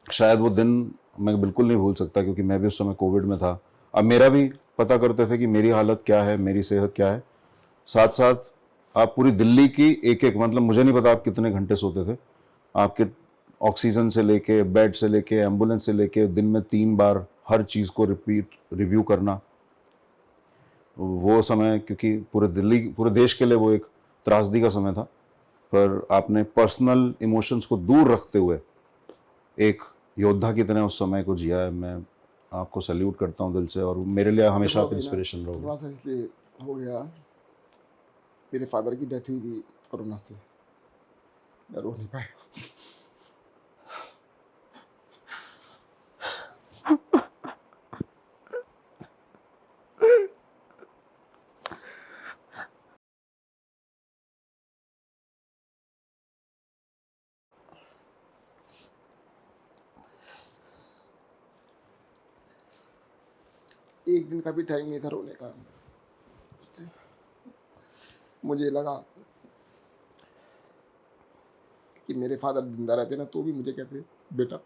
शायद वो दिन मैं बिल्कुल नहीं भूल सकता, क्योंकि मैं भी उस समय कोविड में था। अब मेरा भी पता करते थे कि मेरी हालत क्या है, मेरी सेहत क्या है। साथ साथ आप पूरी दिल्ली की एक एक, मतलब मुझे नहीं पता आप कितने घंटे सोते थे, आपके ऑक्सीजन से लेके, बेड से लेके, एम्बुलेंस से लेके, दिन में 3 बार हर चीज़ को रिपीट रिव्यू करना। वो समय, क्योंकि पूरे दिल्ली, पूरे देश के लिए वो एक त्रासदी का समय था, पर आपने पर्सनल इमोशंस को दूर रखते हुए एक योद्धा की तरह उस समय को जिया है। मैं आपको सैल्यूट करता हूँ दिल से, और मेरे लिए हमेशा देखो आप अभी ना इंस्पिरेशन रहोगे। थोड़ा सा इसलिए हो गया, मेरे फादर की डेथ हुई थी कोरोना से, मैं रो नहीं पाया। एक दिन का भी टाइम नहीं था रोने का। मुझे लगा कि मेरे फादर जिंदा रहते ना तो भी मुझे कहते, बेटा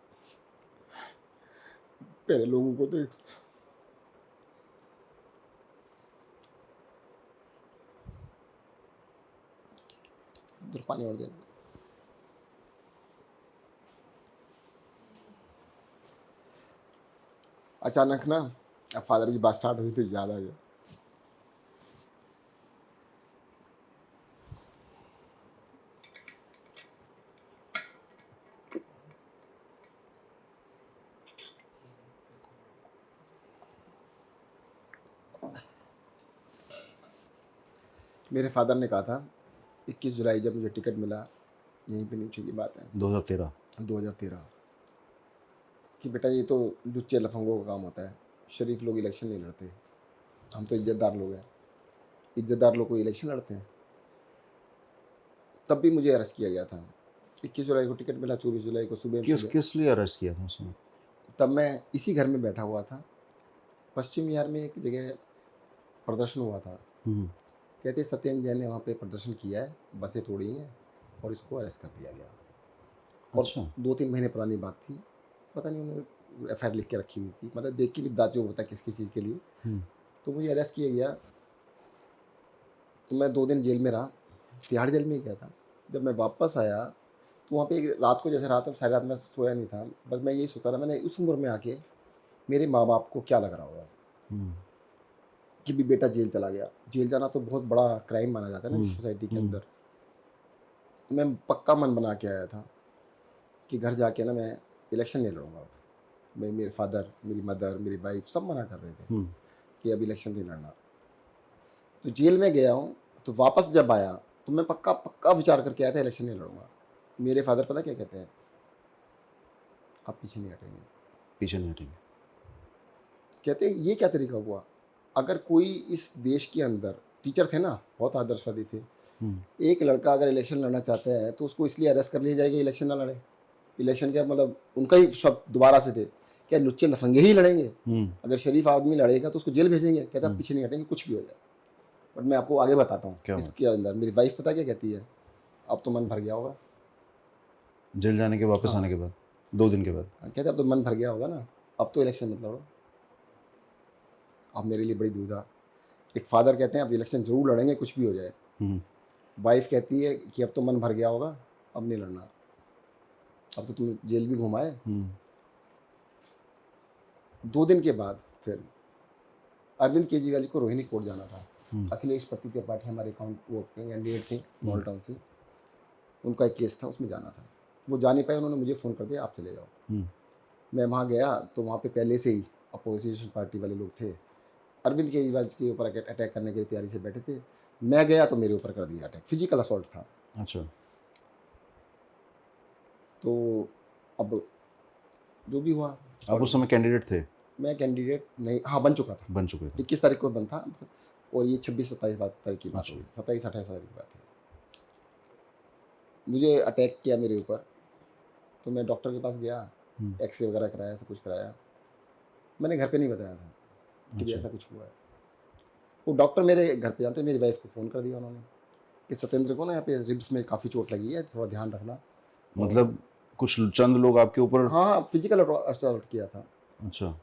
पहले लोगों को देख। उधर पानी और दे। अचानक ना अब फादर की बात स्टार्ट हुई तो याद आ गया। मेरे फादर ने कहा था 21 जुलाई जब मुझे टिकट मिला, यहीं पे नीचे की बात है 2013। 2013, कि बेटा ये तो लुच्चे लफंगों का काम होता है, शरीफ लोग इलेक्शन नहीं लड़ते, हम तो इज्जतदार लोग हैं, इज्जतदार लोग कोई इलेक्शन लड़ते हैं। तब भी मुझे अरेस्ट किया गया था। 21 जुलाई को टिकट मिला, 24 जुलाई को सुबह किस सुबह। किस लिए अरेस्ट किया था उसने? तब मैं इसी घर में बैठा हुआ था, पश्चिम विहार में एक जगह प्रदर्शन हुआ था। हम्म। कहते सत्येंद्र जैन ने वहाँ पे प्रदर्शन किया है, बसें तोड़ी हैं और इसको अरेस्ट कर लिया गया। और अच्छा। 2-3 महीने पुरानी बात थी, पता नहीं उन्होंने एफ लिख के रखी हुई थी, मतलब देख के भी दाज जो होता है किस किस चीज़ के लिए। हम्म। तो मुझे अरेस्ट किया गया, तो मैं 2 दिन जेल में रहा, तिहाड़ जेल में ही गया था। जब मैं वापस आया तो वहाँ पे रात को, जैसे रात में सारी रात मैं सोया नहीं था, बस मैं यही सोता रहा, मैंने उस उम्र में आके मेरे माँ बाप को क्या लग रहा होगा हम्म। कि भी बेटा जेल चला गया। जेल जाना तो बहुत बड़ा क्राइम माना जाता है ना इस सोसाइटी के हम्म। अंदर। मैं पक्का मन बना के आया था कि घर जाके ना मैं इलेक्शन नहीं लड़ूंगा अब। मैं, मेरे फादर, मेरी मदर, मेरी वाइफ सब मना कर रहे थे हम्म। कि अब इलेक्शन नहीं लड़ना। तो जेल में गया हूँ, तो वापस जब आया तो मैं पक्का पक्का विचार करके आया था इलेक्शन नहीं लड़ूंगा। मेरे फादर पता क्या कहते हैं, आप पीछे नहीं हटेंगे। पीछे नहीं हटेंगे। कहते हैं ये क्या तरीका हुआ। अगर कोई इस देश के अंदर, टीचर थे ना, बहुत आदर्शवादी थे, हम्म। एक लड़का अगर इलेक्शन लड़ना चाहता है तो उसको इसलिए अरेस्ट कर लिया जाएगा इलेक्शन ना लड़े। इलेक्शन क्या मतलब, उनका ही शब्द दोबारा से थे, क्या लुच्चे लफंगे ही लड़ेंगे, हम्म। अगर शरीफ आदमी लड़ेगा तो उसको जेल भेजेंगे। कहता हम्म। पीछे नहीं हटेंगे कुछ भी हो जाए। बट मैं आपको आगे बताता हूँ क्या बात। इसके अंदर मेरी वाइफ पता क्या कहती है, अब तो मन भर गया होगा। जेल जाने के, वापस हाँ, आने के बाद 2 दिन के बाद? कहते अब तो मन भर गया होगा ना, अब तो इलेक्शन मत लड़ो। अब मेरे लिए बड़ी दुविधा। एक फादर कहते हैं अब इलेक्शन जरूर लड़ेंगे कुछ भी हो जाए, हम्म। वाइफ कहती है कि अब तो मन भर गया होगा, अब नहीं लड़ना, अब तो तुम जेल भी घुमाए। हम्म। 2 दिन के बाद फिर अरविंद केजरीवाल जी को रोहिणी कोर्ट जाना था। हम्म। अखिलेश पति त्रिपाठी हमारे अकाउंट वो कैंडिडेट थे हम्म। मॉल से, उनका एक केस था उसमें जाना था। वो जा नहीं पाए, उन्होंने मुझे फ़ोन कर दिया आप चले जाओ। हम्म। मैं वहाँ गया तो वहाँ पे पहले से ही अपोजिशन पार्टी वाले लोग थे, अरविंद केजरीवाल जी के ऊपर अटैक करने की तैयारी से बैठे थे। मैं गया तो मेरे ऊपर कर दिया अटैक, फिजिकल असॉल्ट था। अच्छा। तो अब जो भी हुआ आप उस सॉल्व। समय कैंडिडेट थे? मैं कैंडिडेट नहीं, हाँ बन चुका था, बन चुके थे? 21 तारीख को बन था, और ये 26-27 तारीख की बात अच्छा। होगी, 27-28 तारीख की बात है। मुझे अटैक किया मेरे ऊपर, तो मैं डॉक्टर के पास गया, हम्म। एक्सरे वगैरह कराया, सब कुछ कराया। मैंने घर पे नहीं बताया था कि भी अच्छा। ऐसा कुछ हुआ है। वो डॉक्टर मेरे घर पे जानते, मेरी वाइफ को फ़ोन कर दिया उन्होंने कि सत्येंद्र को ना यहाँ पे रिब्स में काफ़ी चोट लगी है, थोड़ा ध्यान रखना। और मतलब कुछ चंद लोग आपके ऊपर? हाँ हाँ, फिजिकल असॉल्ट किया था। अच्छा।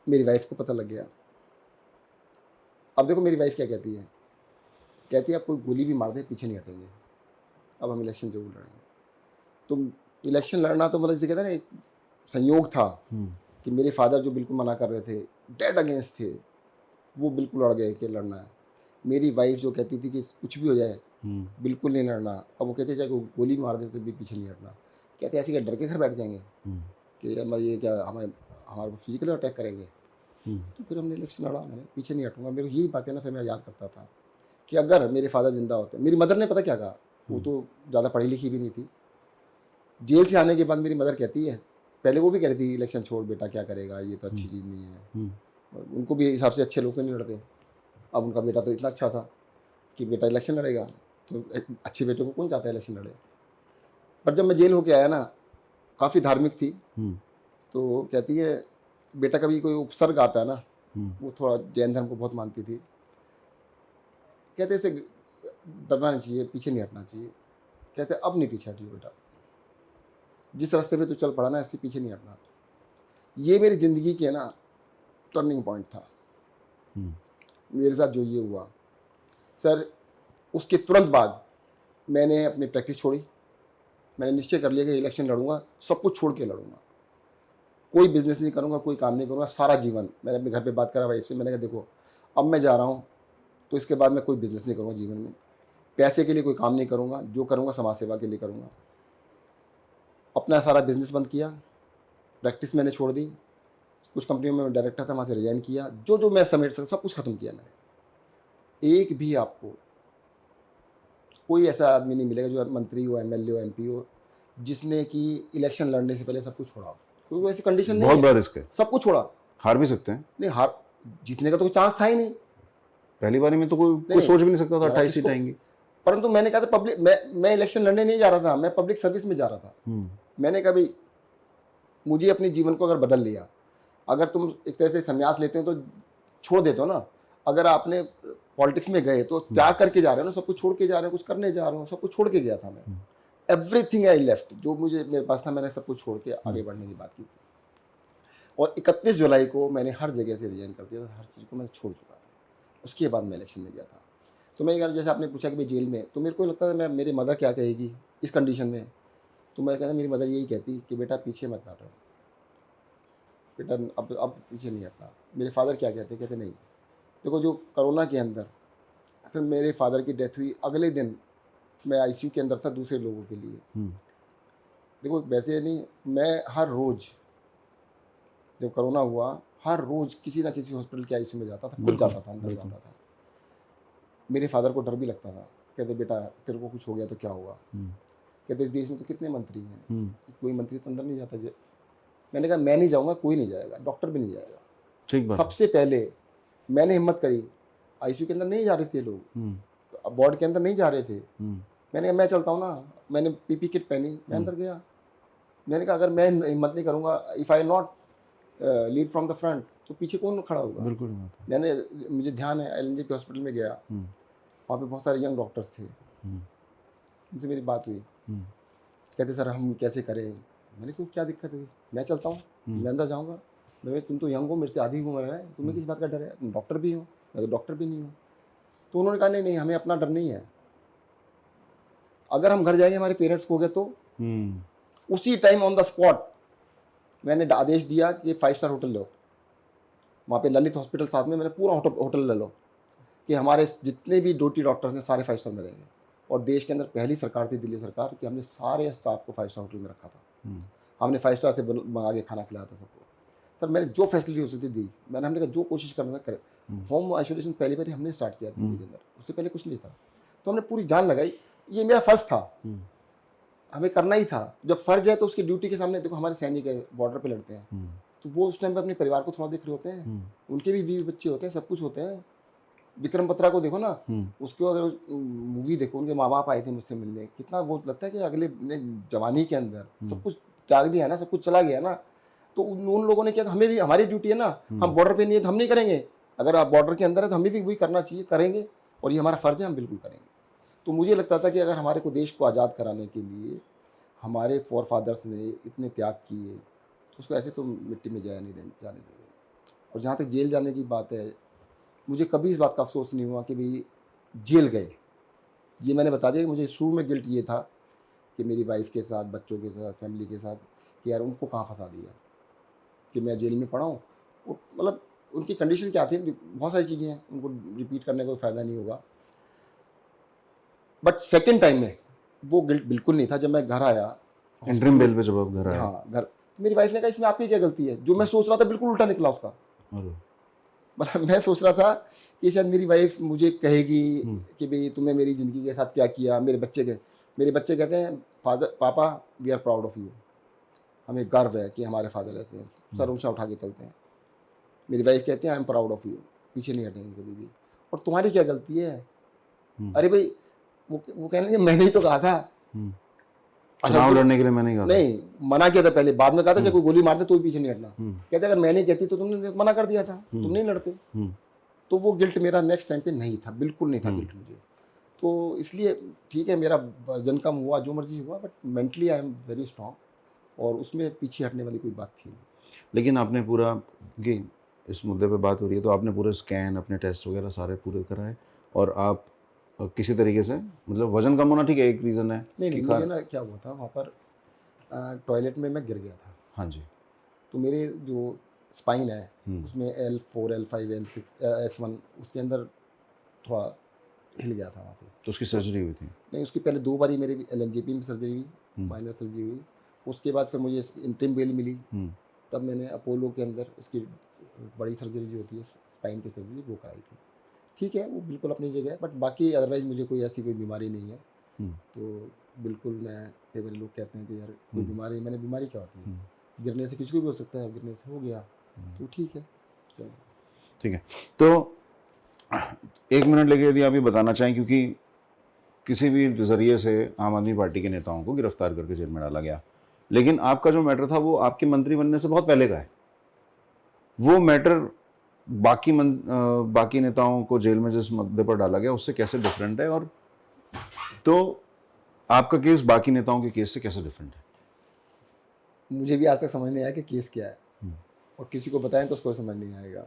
मेरी वाइफ को पता लग गया। अब देखो मेरी वाइफ क्या कहती है, कहती है आप कोई गोली भी मार दे पीछे नहीं हटेंगे, अब हम इलेक्शन जरूर लड़ेंगे। तो इलेक्शन लड़ना तो मतलब जिसे कहते हैं ना, एक संयोग था हम्म, कि मेरे फादर जो बिल्कुल मना कर रहे थे, डेड अगेंस्ट थे, वो बिल्कुल लड़ गए कि लड़ना है। मेरी वाइफ जो कहती थी कि कुछ भी हो जाए हम्म, बिल्कुल नहीं लड़ना, अब वो कहते चाहे कोई गोली मार दे तो भी पीछे नहीं हटना। कहते ऐसे क्या डर के घर बैठ जाएंगे हम्म, कि हम ये क्या हमें हमारे को फिजिकली अटैक करेंगे। हम्म, तो फिर हमने इलेक्शन लड़ा, मैंने पीछे नहीं हटूंगा। मेरी यही बातें ना फिर मैं याद करता था कि अगर मेरे फादर जिंदा होते। मेरी मदर ने पता क्या कहा, वो तो ज़्यादा पढ़ी लिखी भी नहीं थी। जेल से आने के बाद मेरी मदर कहती है, पहले वो भी कह रही थी इलेक्शन छोड़ बेटा, क्या करेगा, ये तो अच्छी चीज़ नहीं है। हम्म, और उनको भी हिसाब से अच्छे लोग तो नहीं लड़ते। अब उनका बेटा तो इतना अच्छा था कि बेटा इलेक्शन लड़ेगा, तो अच्छे बेटे को कौन चाहता है इलेक्शन लड़े। पर जब मैं जेल होके आया ना, काफ़ी धार्मिक थी, हम्म, तो कहती है बेटा कभी कोई उपसर्ग आता है ना, हम्म, वो थोड़ा जैन धर्म को बहुत मानती थी, कहते इसे डरना नहीं चाहिए, पीछे नहीं हटना चाहिए। कहते अब नहीं पीछे हटियो बेटा, जिस रास्ते पे तू चल पड़ा ना, ऐसे पीछे नहीं हटना। ये मेरी ज़िंदगी के ना टर्निंग पॉइंट था। हम्म, मेरे साथ जो ये हुआ सर, उसके तुरंत बाद मैंने अपनी प्रैक्टिस छोड़ी। मैंने निश्चय कर लिया कि इलेक्शन लड़ूंगा, सब कुछ छोड़ के लड़ूंगा, कोई बिजनेस नहीं करूंगा, कोई काम नहीं करूंगा सारा जीवन। मैंने अपने घर पे बात करा वाइफ से, मैंने कहा देखो अब मैं जा रहा हूँ, तो इसके बाद मैं कोई बिजनेस नहीं करूंगा जीवन में, पैसे के लिए कोई काम नहीं करूंगा, जो करूंगा समाज सेवा के लिए करूंगा। अपना सारा बिजनेस बंद किया, प्रैक्टिस मैंने छोड़ दी, कुछ कंपनियों में मैं डायरेक्टर था, वहाँ से रिजाइन किया, जो जो मैं समेट सकता सब कुछ खत्म किया मैंने। एक भी आपको कोई ऐसा आदमी नहीं मिलेगा जो मंत्री हो, एमएलए हो, एमपी हो, जिसने कि इलेक्शन लड़ने से पहले सब कुछ छोड़ा हो। क्योंकि वैसी कंडीशन नहीं बहुत है, बड़ा रिस्क है, सब कुछ छोड़ा। हार भी सकते हैं। नहीं हार, जीतने का तो कोई चांस था ही नहीं। पहली बारी में तो कोई नहीं सोच भी नहीं सकता था जरा 28 सीट किसको, आएंगी। परंतु मैंने कहा था पब्लिक, मैं इलेक्शन लड़ने नहीं जा रहा था, मैं पब्लिक सर्विस में जा रहा था। हम्म, मैंने कहा भाई मुझे अपने जीवन को अगर बदल लिया, अगर तुम एक तरह से संन्यास लेते हो तो छोड़ देते हो ना, अगर आपने पॉलिटिक्स में गए तो त्याग करके जा रहे हो ना, सब कुछ छोड़ के जा रहे हो, कुछ करने जा रहे हो, सब कुछ छोड़ के गया था मैं। एवरीथिंग आई लेफ्ट, जो मुझे मेरे पास था मैंने सब कुछ छोड़ के आगे बढ़ने की बात की थी। और 31 जुलाई को मैंने हर जगह से रिजाइन कर दिया था, हर चीज़ को मैं छोड़ चुका था। उसके बाद मैं इलेक्शन में गया था। तो मैं यार जैसे आपने पूछा कि भाई जेल में, तो मेरे को लगता था मैं मेरी मदर क्या कहेगी इस कंडीशन में। तो मैं कहता मेरी मदर यही कहती कि बेटा पीछे मत हटो, बेटा अब पीछे नहीं हटना। मेरे फादर क्या कहते, कहते नहीं। देखो जो कोरोना के अंदर असल मेरे फादर की डेथ हुई, अगले दिन मैं आईसीयू के अंदर था दूसरे लोगों के लिए। हम्म, देखो वैसे नहीं, मैं हर रोज़ जब कोरोना हुआ, हर रोज़ किसी ना किसी हॉस्पिटल के आईसीयू में जाता था, खुद बिल्कुल जाता था, अंदर बिल्कुल। जाता था। मेरे फादर को डर भी लगता था, कहते बेटा तेरे को कुछ हो गया तो क्या होगा। हम्म, कहते इस देश में तो कितने मंत्री हैं, हम्म, कोई मंत्री तो अंदर नहीं जाता। मैंने कहा मैं नहीं जाऊँगा, कोई नहीं जाएगा, डॉक्टर भी नहीं जाएगा। ठीक बात है। सबसे पहले मैंने हिम्मत करी, आईसीयू के अंदर नहीं जा रहे थे लोग, हम्म, वार्ड के अंदर नहीं जा रहे थे। हम्म, मैंने कहा मैं चलता हूँ ना, मैंने पीपी किट पहनी, मैं अंदर गया। मैंने कहा अगर मैं हिम्मत नहीं करूँगा, if I not lead from the front, तो पीछे कौन खड़ा होगा। बिल्कुल बात है। मैंने, मुझे ध्यान है एलएनजे के हॉस्पिटल में गया, हम्म, वहाँ पे बहुत सारे यंग डॉक्टर्स थे, हम्म, उनसे मेरी बात हुई। हम्म, कहते सर हम कैसे करें। मैंने कहा क्या दिक्कत हुई, मैं चलता हूँ, मैं अंदर जाऊँगा। मैं तुम तो यंग हो, मेरे से आधी उम्र है, तुम्हें किस बात का डर है, तुम डॉक्टर भी हो, मैं तो डॉक्टर भी नहीं हूँ। तो उन्होंने कहा नहीं नहीं हमें अपना डर नहीं है, अगर हम घर जाएंगे हमारे पेरेंट्स को हो गया तो। हम्म, उसी टाइम ऑन द स्पॉट मैंने आदेश दिया कि 5 स्टार होटल लो, वहाँ पे ललित हॉस्पिटल साथ में, मैंने पूरा होटल ले लो कि हमारे जितने भी ड्यूटी डॉक्टर्स हैं सारे 5 स्टार में रहेंगे। और देश के अंदर पहली सरकार थी दिल्ली सरकार कि हमने सारे स्टाफ को 5 स्टार होटल में रखा था। हमने 5 स्टार से मंगा के खाना खिलाया था सबको। सर मैंने जो फैसिलिटी हो सकती दी, मैंने, हमने कहा जो कोशिश करना था करे। होम आइसोलेशन पहली बार हमने स्टार्ट किया दिल्ली के अंदर, उससे पहले कुछ नहीं था। तो हमने पूरी जान लगाई, ये मेरा फ़र्ज़ था, हमें करना ही था। जब फ़र्ज़ है तो उसकी ड्यूटी के सामने, देखो हमारे सैनिक है बॉर्डर पे लड़ते हैं, तो वो उस टाइम पे अपने परिवार को थोड़ा देख रहे होते हैं, उनके भी बीवी बच्चे होते हैं, सब कुछ होते हैं। विक्रम बत्रा को देखो ना, उसको अगर मूवी देखो, उनके माँ बाप आए थे मुझसे मिलने, कितना वो लगता है कि अगले ने जवानी के अंदर सब कुछ त्याग दिया है ना, सब कुछ चला गया ना। तो उन लोगों ने किया, तो हमें भी हमारी ड्यूटी है ना, हम बॉर्डर पे नहीं है तो हम नहीं करेंगे, अगर आप बॉर्डर के अंदर है तो हमें भी वही करना चाहिए, करेंगे, और ये हमारा फ़र्ज़ है, हम बिल्कुल करेंगे। तो मुझे लगता था कि अगर हमारे को देश को आज़ाद कराने के लिए हमारे फोर फादर्स ने इतने त्याग किए, तो उसको ऐसे तो मिट्टी में जाने देंगे। और जहाँ तक जेल जाने की बात है, मुझे कभी इस बात का अफसोस नहीं हुआ कि भाई जेल गए। ये मैंने बता दिया कि मुझे शुरू में गिल्ट ये था कि मेरी वाइफ के साथ, बच्चों के साथ, फैमिली के साथ, कि यार उनको कहाँ फंसा दिया कि मैं जेल में पड़ा हूँ। मतलब उनकी कंडीशन क्या थी, बहुत सारी चीज़ें हैं, उनको रिपीट करने का कोई फ़ायदा नहीं होगा। बट सेकेंड टाइम में वो गिल्ट बिल्कुल नहीं था। जब मैं घर आया इंटरिम बेल पे जब आप घर आए। हाँ घर, मेरी वाइफ ने कहा इसमें आपकी क्या गलती है। जो मैं सोच रहा था बिल्कुल उल्टा निकला उसका। अरे, मतलब मैं सोच रहा था कि शायद मेरी वाइफ मुझे कहेगी हम्म, कि भाई तुमने मेरी ज़िंदगी के साथ क्या किया। मेरे बच्चे कहते हैं फादर, पापा we are proud of you, हमें गर्व है कि हमारे फादर ऐसे हैं, सर ऊँचा उठा के चलते हैं। मेरी वाइफ कहती है I am proud of you, पीछे नहीं हटेंगे कभी भी। और तुम्हारी क्या गलती है। हम्म, अरे भाई, वो कहने लगे मैंने ही तो कहा था। हम्म। अच्छा चुनाव उसको लड़ने के लिए मैंने कहा था। नहीं मना किया था पहले, बाद में कहा था चाहे हम्म, कोई गोली मार दे तो भी पीछे नहीं हटना। हम्म, कहते अगर मैं नहीं कहती तो तुमने मना कर दिया था, तुम नहीं लड़ते। हम्म, तो वो गिल्ट मेरा नेक्स्ट टाइम पे नहीं था, बिल्कुल नहीं था हम्म। गिल्ट मुझे। तो इसलिए ठीक है, मेरा वजन कम हुआ, जो मर्जी हुआ, but mentally I am very strong, और उसमें पीछे हटने वाली कोई बात थी नहीं। लेकिन आपने पूरा, क्योंकि इस मुद्दे पे बात हो रही है, तो आपने पूरे स्कैन, अपने टेस्ट वगैरह सारे पूरे कराए, और आप किसी तरीके से, मतलब वजन कम होना ठीक है, एक रीज़न है नहीं कि नहीं, मुझे ना क्या हुआ था वहाँ पर, टॉयलेट में मैं गिर गया था। हाँ जी। तो मेरे जो स्पाइन है हम्म, उसमें L4 L5 L6 S1 उसके अंदर थोड़ा हिल गया था वहाँ से। तो उसकी तो सर्जरी हुई थी। नहीं, उसकी पहले 2 बारी मेरी LNJP में सर्जरी हुई, हम्म, माइनर सर्जरी हुई। उसके बाद फिर मुझे इंटरिम बेल मिली, हम्म, तब मैंने अपोलो के अंदर उसकी बड़ी सर्जरी जो होती है स्पाइन की सर्जरी वो कराई थी। ठीक है, वो बिल्कुल अपनी जगह है, बट बाकी अदरवाइज़ मुझे कोई ऐसी कोई बीमारी नहीं है। हम्म, तो बिल्कुल मैं, कई बार लोग कहते हैं कि यार कोई हम्म, बीमारी, मैंने बीमारी क्या होती है, हम्म, गिरने से किसी को भी हो सकता है, गिरने से हो गया हम्म। तो ठीक है, चलो। ठीक है। तो 1 मिनट लेके यदि आप ये बताना चाहें, क्योंकि किसी भी जरिए से आम आदमी पार्टी के नेताओं को गिरफ्तार करके जेल में डाला गया, लेकिन आपका जो मैटर था वो आपके मंत्री बनने से बहुत पहले का है। वो मैटर बाकी नेताओं को जेल में जिस मुद्दे पर डाला गया उससे कैसे डिफरेंट है, और तो आपका केस बाकी नेताओं के केस से कैसे डिफरेंट है? मुझे भी आज तक समझ नहीं आया कि केस क्या है, हम्म, और किसी को बताएं तो उसको समझ नहीं आएगा।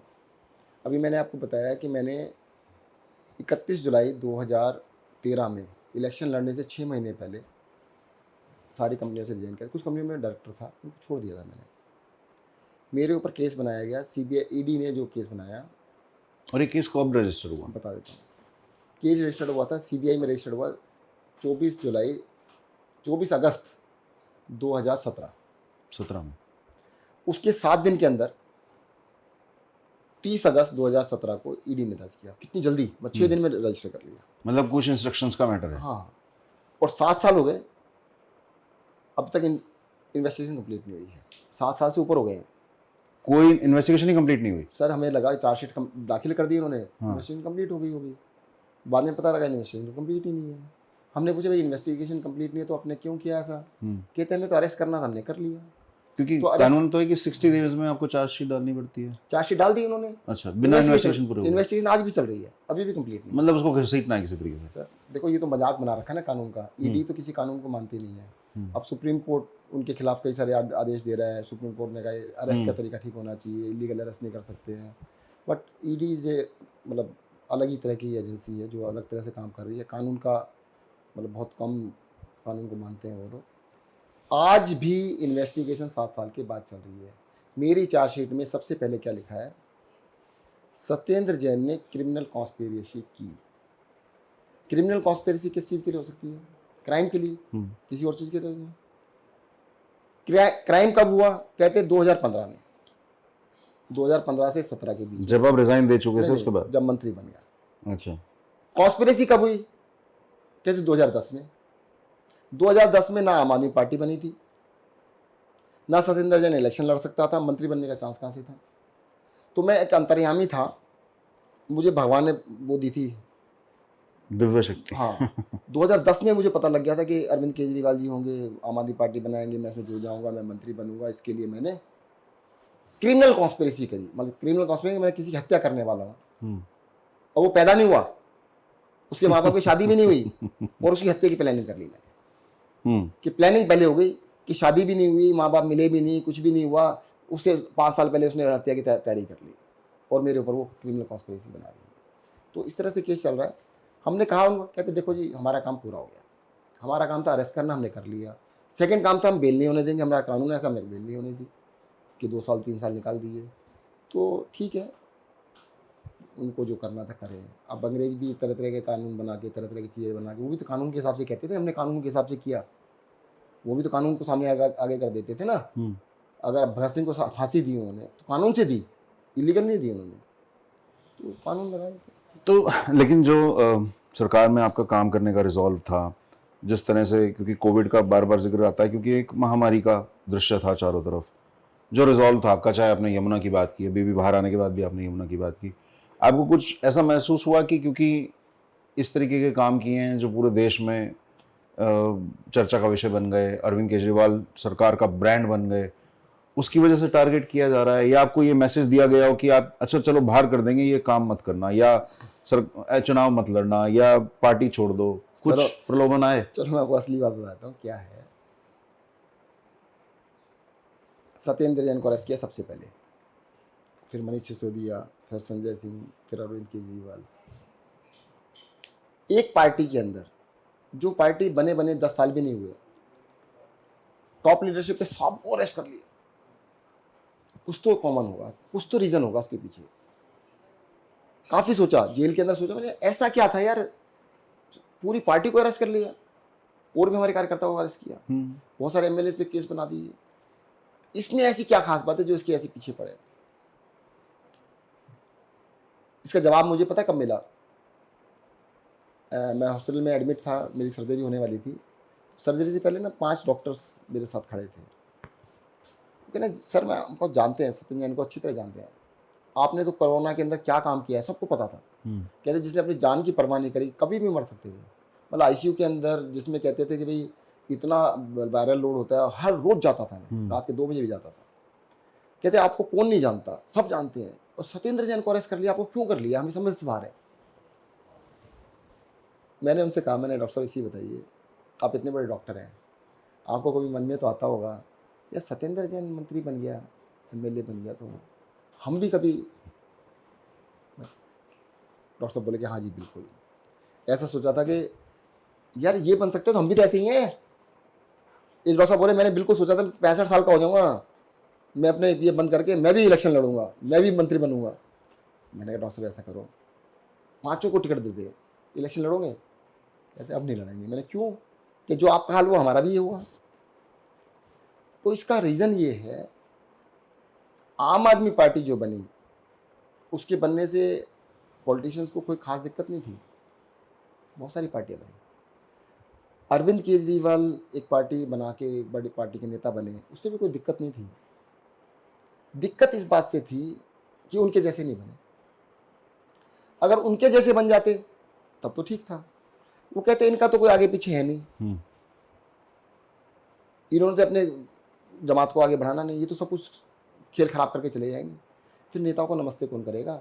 अभी मैंने आपको बताया कि मैंने 31 जुलाई 2013 में इलेक्शन लड़ने से 6 महीने पहले सारी कंपनियों से रिजाइन किया। कुछ कंपनियों में डायरेक्टर था, उनको छोड़ दिया था मैंने। मेरे ऊपर केस बनाया गया, CBI ED ने जो केस बनाया, और ये केस कब रजिस्टर हुआ? बता देता हूँ। केस रजिस्टर्ड हुआ था, CBI में रजिस्टर्ड हुआ 24 अगस्त 2017। 17 में? उसके 7 दिन के अंदर 30 अगस्त 2017 को ED ने दर्ज किया। कितनी जल्दी, मैं 6 दिन में रजिस्टर कर लिया। मतलब कुछ इंस्ट्रक्शंस का मैटर है। हाँ, और 7 साल हो गए, अब तक इन्वेस्टिगेशन कंप्लीट नहीं हुई है। 7 साल से ऊपर हो गए हैं। कोई इन्वेस्टिगेशन ही कंप्लीट नहीं हुई? सर हमें लगा चार्जशीट दाखिल कर दी उन्होंने, हाँ। इन्वेस्टिगेशन कंप्लीट हो गई होगी। बाद में पता लगा इन्वेस्टिगेशन कंप्लीट ही नहीं है। हमने पूछा भाई इन्वेस्टिगेशन कंप्लीट नहीं है तो आपने क्यों किया ऐसा। कहते हमें तो अरेस्ट करना था, हमने कर लिया। क्योंकि तो अरेस्ट, कानून तो है कि 60 डेज में आपको चार्जशीट डालनी पड़ती है। चार्जशीट डाल दी उन्होंने। अच्छा, बिना इन्वेस्टिगेशन पूरे हुए? इन्वेस्टिगेशन आज भी चल रही है, अभी भी कंप्लीट नहीं। मतलब उसको घसीटना है किसी तरीके से। सर देखो, ये तो मजाक बना रखा है ना कानून का। ED तो किसी कानून को मानती नहीं है। अब सुप्रीम कोर्ट उनके खिलाफ कई सारे आदेश दे रहा है। सुप्रीम कोर्ट ने कहा अरेस्ट का तरीका ठीक होना चाहिए, इलीगल अरेस्ट नहीं कर सकते हैं। बट ED से मतलब अलग ही तरह की एजेंसी है जो अलग तरह से काम कर रही है। कानून का मतलब बहुत कम कानून को मानते हैं वो लोग। आज भी इन्वेस्टिगेशन 7 साल के बाद चल रही है। मेरी चार्जशीट में सबसे पहले क्या लिखा है, सत्येंद्र जैन ने क्रिमिनल कॉन्स्पिरेसी की। क्रिमिनल कॉन्स्पिरेसी किस चीज़ के लिए हो सकती है? क्राइम के लिए, किसी और चीज़ के लिए नहीं। क्राइम कब हुआ? कहते 2015 में, 2015 से 17 के बीच, जब आप रिजाइन दे चुके थे नहीं, उसके बाद? जब मंत्री बन गया। अच्छा। कॉन्स्पिरेसी कब हुई? कहते 2010 में। 2010 में ना आम आदमी पार्टी बनी थी, ना सत्येंद्र जैन इलेक्शन लड़ सकता था, मंत्री बनने का चांस कहाँ से था? तो मैं एक अंतर्यामी था, मुझे भगवान ने वो दी थी दिव्य शक्ति। हाँ। 2010 में मुझे पता लग गया था कि अरविंद केजरीवाल जी होंगे, आम आदमी पार्टी बनाएंगे, मैं इसमें जुड़ जाऊंगा, मैं मंत्री बनूंगा। इसके लिए मैंने क्रिमिनल कॉन्स्पिरेसी करी। मतलब क्रिमिनल कॉन्स्पिरेसी, मैं किसी की हत्या करने वाला हूँ, और वो पैदा नहीं हुआ, उसके माँ बाप की शादी भी नहीं हुई, और उसकी हत्या की प्लानिंग कर ली मैंने। कि प्लानिंग पहले हो गई कि शादी भी नहीं हुई, माँ बाप मिले भी नहीं, कुछ भी नहीं हुआ, उससे 5 साल पहले उसने हत्या की तैयारी कर ली और मेरे ऊपर वो क्रिमिनल कॉन्स्पिरेसी बना रही है। तो इस तरह से केस चल रहा है। हमने कहा उनको, कहते देखो जी हमारा काम पूरा हो गया, हमारा काम था अरेस्ट करना, हमने कर लिया। सेकंड काम था हम बेल नहीं होने देंगे, हमारा कानून है ऐसा, हमने बेल नहीं होने दी कि 2 साल 3 साल निकाल दिए। तो ठीक है, उनको जो करना था करें। अब अंग्रेज भी तरह तरह के कानून बना के, तरह तरह की चीज़ें बना के, वो भी तो कानून के हिसाब से कहते थे, हमने कानून के हिसाब से किया, वो भी तो कानून को सामने आगे कर देते थे ना। अगर भगत सिंह को फांसी दी उन्होंने तो कानून से दी, इलीगल नहीं दी उन्होंने, तो कानून लगा देते। तो लेकिन जो सरकार में आपका काम करने का रिजॉल्व था, जिस तरह से, क्योंकि कोविड का बार बार जिक्र आता है क्योंकि एक महामारी का दृश्य था चारों तरफ, जो रिजॉल्व था आपका, चाहे आपने यमुना की बात की है, बेबी बाहर आने के बाद भी आपने यमुना की बात की, आपको कुछ ऐसा महसूस हुआ कि क्योंकि इस तरीके के काम किए हैं जो पूरे देश में चर्चा का विषय बन गए, अरविंद केजरीवाल सरकार का ब्रांड बन गए, उसकी वजह से टारगेट किया जा रहा है, या आपको ये मैसेज दिया गया हो कि आप अच्छा चलो बाहर कर देंगे, ये काम मत करना, या चुनाव मत लड़ना, या पार्टी छोड़ दो, कुछ प्रलोभन आए? चलो मैं आपको असली बात बताता हूँ क्या है। सत्येंद्र जैन को अरेस्ट किया सबसे पहले, फिर मनीष सिसोदिया, फिर संजय सिंह, फिर अरविंद केजरीवाल। एक पार्टी के अंदर, जो पार्टी बने 10 साल भी नहीं हुए, टॉप लीडरशिप पे सबको अरेस्ट कर लिया। कुछ तो कॉमन होगा, कुछ तो रीजन होगा उसके पीछे। काफी सोचा, जेल के अंदर सोचा मैंने, ऐसा क्या था यार, पूरी पार्टी को अरेस्ट कर लिया, और भी हमारे कार्यकर्ताओं को अरेस्ट किया, बहुत सारे एमएलए पे केस बना दिए। इसमें ऐसी क्या खास बात है जो इसके ऐसे पीछे पड़े? इसका जवाब मुझे पता कब मिला। मैं हॉस्पिटल में एडमिट था, मेरी सर्जरी होने वाली थी। सर्जरी से पहले ना 5 डॉक्टर्स मेरे साथ खड़े थे। कहना सर मैं हमको जानते हैं, सत्येंद्र जैन को अच्छी तरह जानते हैं, आपने तो कोरोना के अंदर क्या काम किया है सबको पता था। कहते जिसने अपनी जान की परवाह नहीं करी, कभी भी मर सकते थे। मतलब आईसीयू के अंदर जिसमें कहते थे कि भाई इतना वायरल लोड होता है, हर रोज जाता था मैं, रात के 2 बजे भी जाता था। कहते आपको कौन नहीं जानता, सब जानते हैं, और सत्येंद्र जैन को अरेस्ट कर लिया, आपको क्यों कर लिया, हमें समझ से बाहर है। मैंने उनसे कहा, मैंने डॉक्टर साहब इसी बताइए, आप इतने बड़े डॉक्टर हैं, आपको कभी मन में तो आता होगा या सत्येंद्र जैन मंत्री बन गया, एमएलए बन गया, तो हम भी कभी। डॉक्टर साहब बोले कि हाँ जी बिल्कुल, ऐसा सोचा था कि यार ये बन सकते तो हम भी तो ऐसे ही हैं। एक डॉक्टर साहब बोले मैंने बिल्कुल सोचा था 65 साल का हो जाऊंगा, मैं अपने ये बंद करके मैं भी इलेक्शन लड़ूंगा, मैं भी मंत्री बनूंगा। मैंने कहा डॉक्टर साहब ऐसा करो, 5 को टिकट दे दे, इलेक्शन लड़ोगे? कहते अब नहीं लड़ेंगे। मैंने क्यों? कि जो आपका हाल वो हमारा भी ये हुआ। तो इसका रीज़न ये है, आम आदमी पार्टी जो बनी, उसके बनने से पॉलिटिशियंस को कोई खास दिक्कत नहीं थी, बहुत सारी पार्टियां बनी। अरविंद केजरीवाल एक पार्टी बना के एक बड़ी पार्टी के नेता बने, उससे भी कोई दिक्कत नहीं थी। दिक्कत इस बात से थी कि उनके जैसे नहीं बने। अगर उनके जैसे बन जाते तब तो ठीक था। वो कहते इनका तो कोई आगे पीछे है नहीं, इन्होंने तो अपने जमात को आगे बढ़ाना नहीं, ये तो सब कुछ खेल खराब करके चले जाएंगे, फिर नेताओं को नमस्ते कौन करेगा।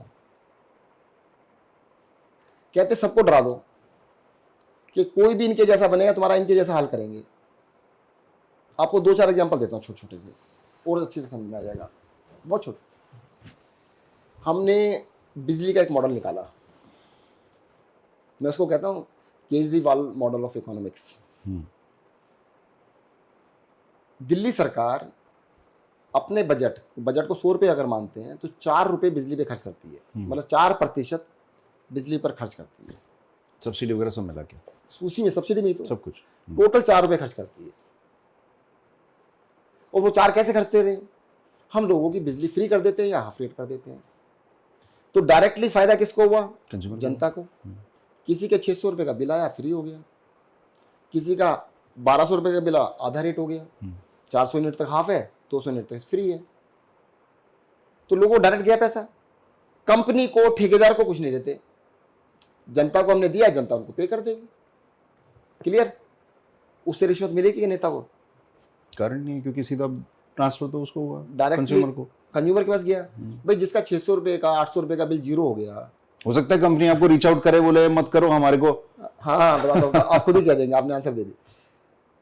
कहते सबको डरा दो कि कोई भी इनके जैसा बनेगा तुम्हारा इनके जैसा हाल करेंगे। आपको 2-4 एग्जांपल देता हूँ छोटे छोटे से, और अच्छे से समझ में आ जाएगा, बहुत छोटे। हमने बिजली का एक मॉडल निकाला, मैं उसको कहता हूँ Kejriwal model of economics. Delhi सरकार अपने बजट को 100 रुपये अगर मानते हैं तो 4 रुपये बिजली पे खर्च करती है, मतलब 4% बिजली पर खर्च करती है, सब्सिडी वगैरह सब मिला के, उसी में सब्सिडी में तो सब कुछ टोटल 4 रुपये खर्च करती है। और वो 4 कैसे खर्चते रहे? हम लोगों की बिजली फ्री कर देते हैं या हाफ रेट कर देते हैं। तो डायरेक्टली फायदा किसको हुआ? जनता को। किसी के 600 रुपये का बिल आया, फ्री हो गया। किसी का 1200 रुपये का बिल आधा रेट हो गया, 400 यूनिट तक हाफ है, 200 यूनिट तक फ्री है। तो लोगों को डायरेक्ट गया पैसा, कंपनी को, ठेकेदार को कुछ नहीं देते, जनता को हमने दिया, जनता उनको पे कर देगी। क्लियर? उससे रिश्वत मिलेगी नेता को? कारण नहीं है, क्योंकि सीधा ट्रांसफर तो उसको हुआ, डायरेक्ट कंज्यूमर के पास गया। भाई जिसका 600 रुपये का 800 रुपये का बिल जीरो हो गया, हो सकता है कंपनी आपको रीच आउट करे, बोले मत करो हमारे को। हाँ बता दो, आप खुद ही कह देंगे, आपने आंसर दे दी।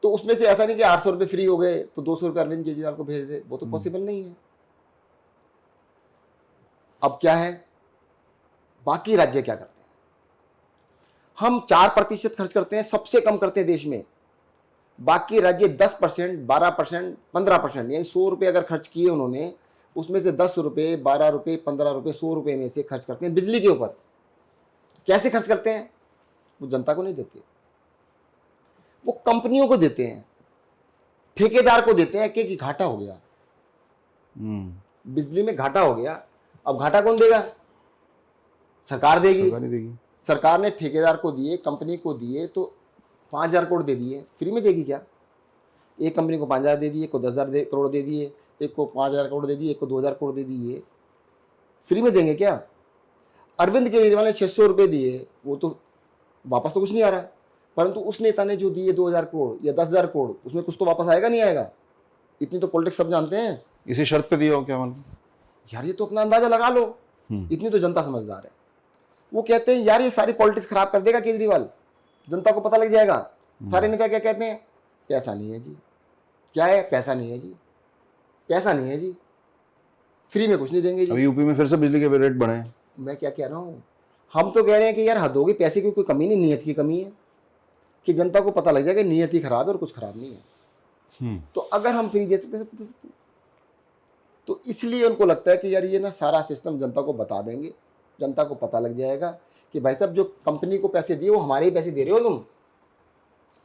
तो उसमें से ऐसा नहीं कि 800 रुपये फ्री हो गए तो 200 रुपये अरविंद केजरीवाल को भेज दे, वो तो पॉसिबल नहीं है। अब क्या है, बाकी राज्य क्या करते हैं? हम 4% खर्च करते हैं, सबसे कम करते हैं देश में। बाकी राज्य 10%, 12%, 15%, यानी 100 रुपये अगर खर्च किए उन्होंने, उसमें से 10 रुपये, 12 रुपये, 15 रुपये, 100 रुपये में से खर्च करते हैं बिजली के ऊपर। कैसे खर्च करते हैं? वो जनता को नहीं देते, वो कंपनियों को देते हैं, ठेकेदार को देते हैं कि घाटा हो गया, बिजली में घाटा हो गया। अब घाटा कौन देगा? सरकार देगी। सरकार ही देगी। सरकार ने ठेकेदार को दिए, कंपनी को दिए, तो 5,000 करोड़ दे दिए, फ्री में देगी क्या? एक कंपनी को 5,000 दे दिए, एक को 10,000 करोड़ दे दिए, एक को 5,000 करोड़ दे दिए, एक को 2,000 करोड़ दे दिए, फ्री में देंगे क्या? अरविंद केजरीवाल ने 600 रुपये दिए, वो तो वापस तो कुछ नहीं आ रहा, परंतु उस नेता ने जो दिए 2,000 करोड़ या 10,000 करोड़, उसमें कुछ तो वापस आएगा नहीं आएगा? इतनी तो पॉलिटिक्स सब जानते हैं। इसी शर्त पे दिया हो क्या मालूम? यार ये तो अपना अंदाजा लगा लो, इतनी तो जनता समझदार है। वो कहते हैं यार ये सारी पॉलिटिक्स खराब कर देगा केजरीवाल, जनता को पता लग जाएगा। सारे नेता क्या कहते हैं? पैसा नहीं है जी। क्या है? पैसा नहीं है जी, पैसा नहीं है जी, फ्री में कुछ नहीं देंगे जी। अभी यूपी में फिर से बिजली के रेट बढ़े हैं। मैं क्या कह रहा हूँ, हम तो कह रहे हैं कि यार हद होगी, पैसे की कोई कमी नहीं, नीयत की कमी है, कि जनता को पता लग जाएगा नीयत ही खराब है और कुछ खराब नहीं है। तो अगर हम फ्री दे सकते हैं तो दे सकते हैं। तो इसलिए उनको लगता है कि यार ये ना सारा सिस्टम जनता को बता देंगे, जनता को पता लग जाएगा कि भाई साहब जो कंपनी को पैसे दिए वो हमारे ही पैसे दे रहे हो तुम।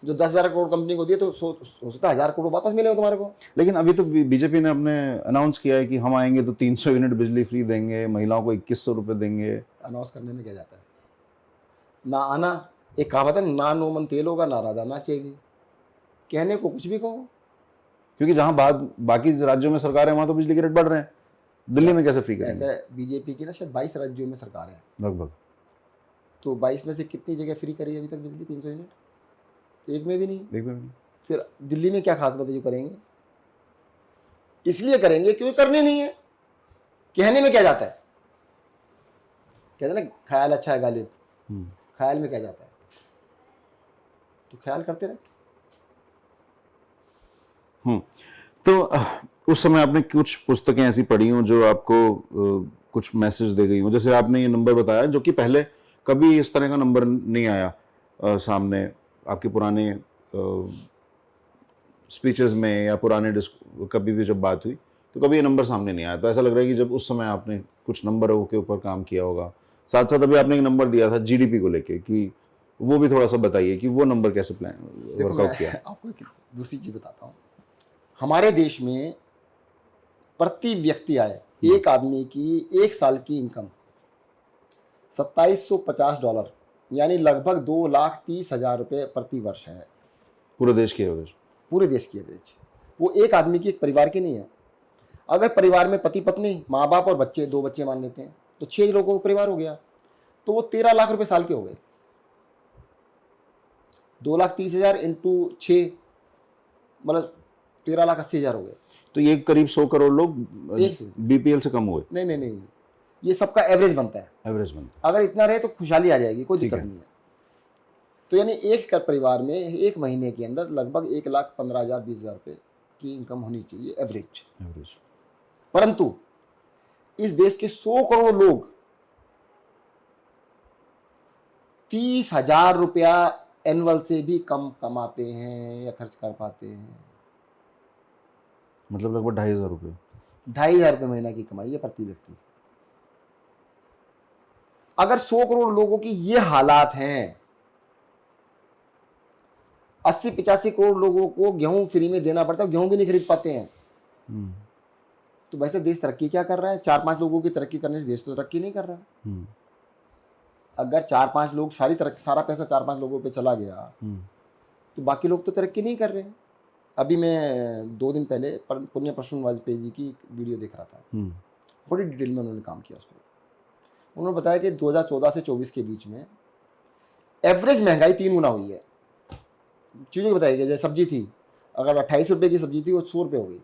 जो 10,000 करोड़ कंपनी को दिए तो हो सकता है 1,000 करोड़ वापस मिले तुम्हारे को। लेकिन अभी तो बीजेपी ने अपने अनाउंस किया है कि हम आएंगे तो 300 यूनिट बिजली फ्री देंगे, महिलाओं को 2,100 रुपए देंगे। अनाउंस करने में क्या जाता है? ना आना, एक कहावत है ना, नो मन तेल होगा ना राधा नाचेगी। कहने को कुछ भी कहो, क्योंकि जहां बाकी राज्यों में सरकार है वहां तो बिजली के रेट बढ़ रहे हैं, दिल्ली में कैसे फ्री करेंगे? ऐसा बीजेपी की ना शायद 22 राज्यों में सरकार है लगभग। तो 22 में से कितनी जगह फ्री करी है अभी तक बिजली? 300 यूनिट, एक में भी नहीं। देख में फिर दिल्ली में क्या खास बात है जो करेंगे? इसलिए करेंगे क्योंकि करने नहीं है। कहने में क्या जाता है? कहते हैं ना ख्याल अच्छा है गालिब, ख्याल में क्या जाता है? तो ख्याल करते रहे। तो उस समय आपने कुछ पुस्तकें ऐसी पढ़ी हों जो आपको कुछ मैसेज दे गई हों, जैसे आपने ये नंबर बताया जो कि पहले कभी इस तरह का नंबर नहीं आया सामने आपके पुराने स्पीचेस में या पुराने कभी भी जब बात हुई तो कभी ये नंबर सामने नहीं आया। तो ऐसा लग रहा है कि जब उस समय आपने कुछ नंबरों के ऊपर काम किया होगा। साथ साथ अभी आपने एक नंबर दिया था जीडीपी को लेके, कि वो भी थोड़ा सा बताइए कि वो नंबर कैसे वर्कआउट किया। आपको एक दूसरी चीज बताता हूँ। हमारे देश में प्रति व्यक्ति आय, एक आदमी की एक साल की इनकम $2750, यानी लगभग 2,30,000 रुपये प्रति वर्ष है। पूरे देश की एवरेज? पूरे देश की एवरेज। वो एक आदमी की, एक परिवार की नहीं है। अगर परिवार में पति पत्नी, माँ बाप और बच्चे, 2 बच्चे मान लेते हैं, तो 6 लोगों का परिवार हो गया, तो वो 13 लाख रुपए साल के हो गए। 2,30,000 इंटू 6 मतलब 13,80,000 हो गए। तो ये करीब 100 करोड़ लोग बीपीएल से कम हुए? नहीं, ये सबका एवरेज बनता है। एवरेज बनता है। अगर इतना रहे तो खुशहाली आ जाएगी, कोई दिक्कत नहीं है। तो यानी एक परिवार में एक महीने के अंदर लगभग 1,15,000 20,000 रुपये की इनकम होनी चाहिए एवरेज। परंतु इस देश के 100 करोड़ लोग 30,000 रुपया एनुअल से भी कम कमाते हैं या खर्च कर पाते हैं। मतलब लगभग 2,500 रुपये। 2,500 रुपये महीना की कमाई है प्रति व्यक्ति। अगर 100 करोड़ लोगों की ये हालात हैं, 80-85 करोड़ लोगों को गेहूं फ्री में देना पड़ता है, गेहूं भी नहीं खरीद पाते हैं। तो वैसे देश तरक्की क्या कर रहा है? 4-5 लोगों की तरक्की करने से देश तो तरक्की नहीं कर रहा। अगर 4-5 लोग सारा पैसा 4-5 लोगों पे चला गया तो बाकी लोग तो तरक्की नहीं कर रहे हैं। अभी मैं 2 दिन पहले पुण्य प्रसून वाजपेयी जी की वीडियो देख रहा था, बड़ी डिटेल में उन्होंने काम किया उस पर। उन्होंने बताया कि 2014 से 24 के बीच में एवरेज महंगाई 3 गुना हुई है। चीज़ों को बताया गया, जैसे सब्जी थी, अगर 28 रुपये की सब्जी थी वो 100 रुपये हो गई।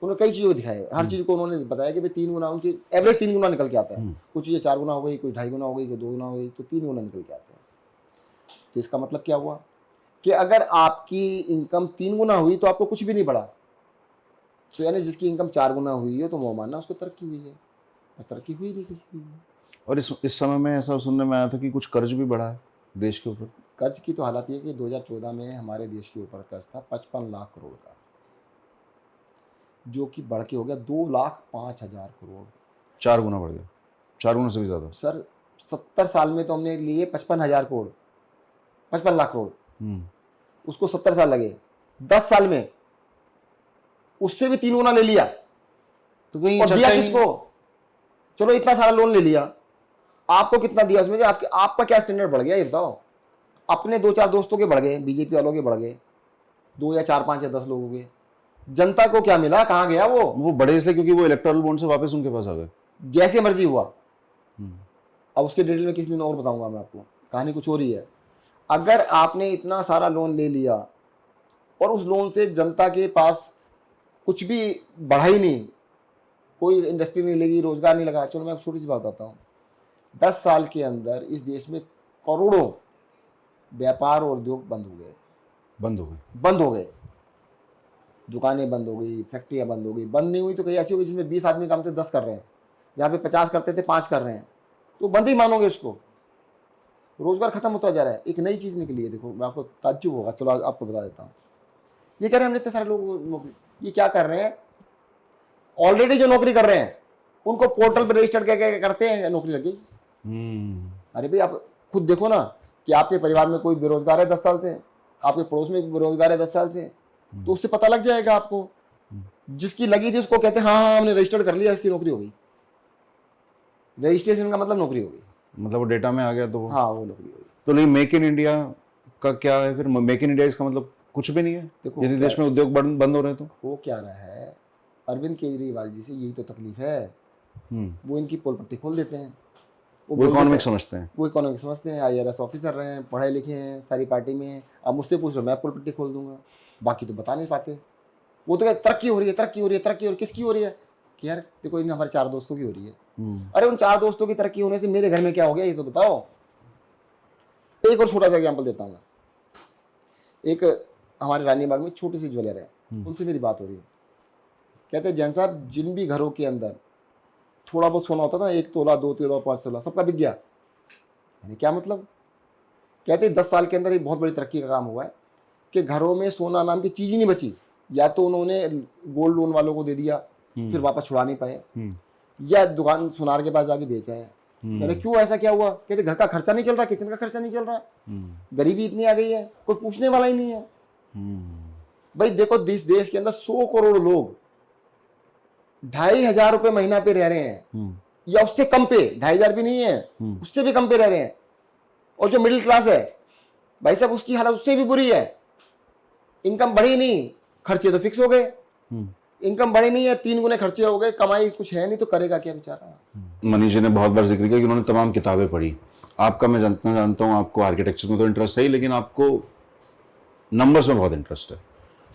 उन्होंने कई चीज़ों को दिखाया, हर चीज़ को उन्होंने बताया कि भाई 3 गुना, उनकी एवरेज 3 गुना निकल के आता है। कुछ चीज़ें 4 गुना हो गई, कोई 2.5 गुना हो गई, कोई 2 गुना हो गई, तो 3 गुना निकल के आते हैं। तो इसका मतलब क्या हुआ कि अगर आपकी इनकम 3 गुना हुई तो आपको कुछ भी नहीं बढ़ा, तो यानी जिसकी इनकम 4 गुना हुई है तो वो मानना उसको तरक्की हुई है, और तरक्की हुई नहीं किसी की। और इस समय में ऐसा सुनने में आया था कि कुछ कर्ज भी बढ़ा है देश के ऊपर। कर्ज की तो हालत ये है कि 2014 में हमारे देश के ऊपर कर्ज था 55 लाख करोड़ का, जो कि बढ़ के हो गया 2,05,000 करोड़। 4 गुना बढ़ गया, 4 गुना से भी ज्यादा। सर 70 साल में तो हमने लिए 55,000 करोड़, 55 लाख करोड़, उसको 70 साल लगे, 10 साल में उससे भी 3 गुना ले लिया। तो कहीं और चर्चा दिया ही किसको? चलो इतना सारा लोन ले लिया, आपको कितना दिया उसमें? आपका क्या स्टैंडर्ड बढ़ गया ये बताओ? अपने 2-4 दोस्तों के बढ़ गए, बीजेपी वालों के बढ़ गए, 2 या 4, 5 या 10 लोगों के। जनता को क्या मिला? कहाँ गया वो बड़े इसलिए क्योंकि वो इलेक्टोरल बॉन्ड से वापस उनके पास आ गए। जैसे मर्जी हुआ। हम्म। अब उसके डिटेल में किसी दिन और बताऊंगा मैं आपको, कहानी कुछ और ही है। अगर आपने इतना सारा लोन ले लिया और उस लोन से जनता के पास कुछ भी बढ़ा ही नहीं, कोई इंडस्ट्री नहीं लगी, रोजगार नहीं लगा। चलो मैं एक छोटी सी बात बताता हूँ, 10 साल के अंदर इस देश में करोड़ों व्यापार और उद्योग बंद हो गए, बंद हो गए। दुकानें बंद हो गई, फैक्ट्रियां बंद हो गई। बंद नहीं हुई तो कहीं ऐसी होगी जिसमें 20 आदमी काम थे 10 कर रहे हैं, जहाँ पे 50 करते थे 5 कर रहे हैं, तो बंद ही मानोगे उसको। रोजगार खत्म होता जा रहा है। एक नई चीज निकली है, देखो मैं आपको ताज्जुब होगा, चलो आज आपको बता देता हूँ। ये कह रहे हैं हमने इतने सारे लोग नौकरी, ये क्या कर रहे हैं? ऑलरेडी जो नौकरी कर रहे हैं उनको पोर्टल पर रजिस्टर्ड करते हैं, नौकरी लगी। अरे भाई आप खुद देखो ना कि आपके परिवार में कोई बेरोजगार है 10 साल से, आपके पड़ोस में बेरोजगार है 10 साल से, तो उससे पता लग जाएगा आपको। जिसकी लगी थी उसको कहते हैं हाँ हाँ हमने रजिस्टर्ड कर लिया, इसकी नौकरी हो गई। रजिस्ट्रेशन का मतलब नौकरी हो गई, मतलब वो डेटा में आ गया तो हाँ वो नौकरी हो गई। तो लेकिन मेक इन इंडिया का क्या है फिर? मेक इन इंडिया इसका मतलब कुछ भी नहीं है। देखो यदि देश में उद्योग बंद हो रहे हैं तो वो क्या रहा है, अरविंद केजरीवाल जी से यही तो तकलीफ है। वो इनकी पोल पट्टी खोल देते हैं, वो इकोनॉमिक समझते हैं, वो इकोनॉमिक समझते हैं, IRS ऑफिसर रहे हैं, पढ़े लिखे हैं, सारी पार्टी में हैं। अब मुझसे पूछ रहे हो, मैं पोल पट्टी खोल दूंगा, बाकी तो बता नहीं पाते। वो तो कहते तरक्की हो रही है, तरक्की हो रही है, तरक्की हो रही है। किसकी हो रही है? कि यार देखो इन हमारे 4 दोस्तों की हो रही है। अरे उन 4 दोस्तों की तरक्की होने से मेरे घर में क्या हो गया ये तो बताओ। एक और छोटा सा एग्जाम्पल देता हूँ मैं। एक हमारे रानी बाग में छोटी सी ज्वेलर है, उनसे मेरी बात हो रही है। कहते हैं जैन साहब जिन भी घरों के अंदर थोड़ा बहुत सोना होता था, 1 तोला 2 तोला 5 तोला, सबका बिक गया। यानी क्या मतलब? कहते हैं 10 साल के अंदर एक बहुत बड़ी तरक्की का काम हुआ है कि घरों में सोना नाम की चीज ही नहीं बची। या तो उन्होंने गोल्ड लोन वालों को दे दिया, फिर वापस छुड़ा नहीं पाए, या दुकान सुनार के पास जाके बेच आए। मैंने क्यों ऐसा क्या हुआ? कहते घर का खर्चा नहीं चल रहा, किचन का खर्चा नहीं चल रहा, गरीबी इतनी आ गई है, कोई पूछने वाला ही नहीं है। भाई देखो देश के अंदर 100 करोड़ लोग 2,500 रुपए महीना पे रह रहे हैं, या उससे कम पे, 2,500 भी नहीं है, उससे भी कम पे रह रहे हैं। और जो मिडिल क्लास है भाई साहब उसकी हालत उससे भी बुरी है। इनकम बढ़ी नहीं, खर्चे तो फिक्स हो गए। इनकम बढ़ी नहीं है, 3 गुने खर्चे हो गए, कमाई कुछ है नहीं तो करेगा क्या बेचारा। मनीष जी ने बहुत बार जिक्र किया कि उन्होंने तमाम किताबें पढ़ी। आपका मैं जानता हूँ आपको आर्किटेक्चर में तो इंटरेस्ट है ही, लेकिन आपको नंबर्स में बहुत इंटरेस्ट है।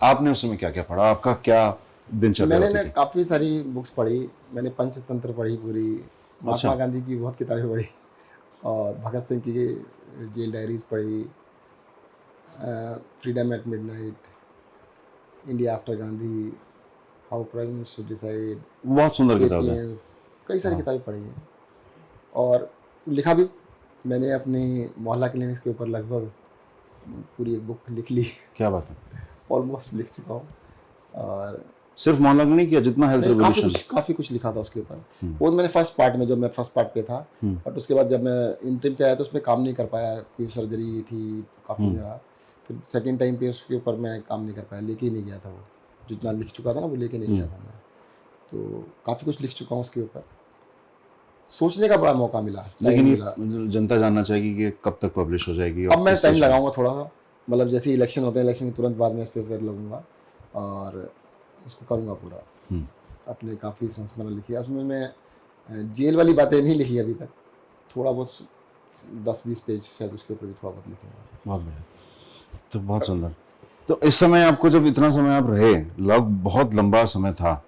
आपने उस समय क्या क्या पढ़ा? आपका क्या दिनचर्या? मैंने काफ़ी सारी बुक्स पढ़ी। मैंने पंचतंत्र पढ़ी पूरी, महात्मा गांधी की बहुत किताबें पढ़ी, और भगत सिंह की जेल डायरीज पढ़ी, freedom at midnight, India after Gandhi, how prime minister decide, बहुत सुंदर किताब है। कई सारी किताबें पढ़ी हैं और लिखा भी। मैंने अपनी मोहल्ला क्लिनिक्स के ऊपर लगभग पूरी एक बुक लिख ली। क्या बात है! ऑलमोस्ट लिख चुका हूँ। और सिर्फ मोहल्ला नहीं किया, जितना हेल्थ रेवोल्यूशन, काफ़ी कुछ लिखा था उसके ऊपर। वो मैंने फर्स्ट पार्ट में, जब मैं फर्स्ट पार्ट पे था, बट उसके बाद जब मैं इंटरव्यू पे आया तो उसमें काम नहीं कर पाया, कोई सर्जरी थी काफ़ी ज़्यादा। फिर सेकेंड टाइम पे उसके ऊपर मैं काम नहीं कर पाया, लेके ही नहीं गया था। वो जितना लिख चुका था ना वो लेके नहीं गया था मैं। तो काफ़ी कुछ लिख चुका हूँ उसके ऊपर, सोचने का बड़ा मौका मिला। लेकिन ये जनता जानना चाहिए कि कब तक पब्लिश हो जाएगी। अब मैं टाइम लगाऊंगा थोड़ा सा, मतलब जैसे इलेक्शन होते हैं, इलेक्शन के तुरंत बाद में इस पर फिर लगूंगा और उसको करूंगा पूरा। अपने काफ़ी संस्मरण लिखी है उसमें। मैं जेल वाली बातें नहीं लिखी अभी तक, थोड़ा बहुत 10-20 पेज शायद उसके ऊपर भी थोड़ा बहुत लिखूंगा। बहुत बढ़िया, तो बहुत सुंदर। तो इस समय आपको, जब इतना समय आप रहे, बहुत लंबा समय था,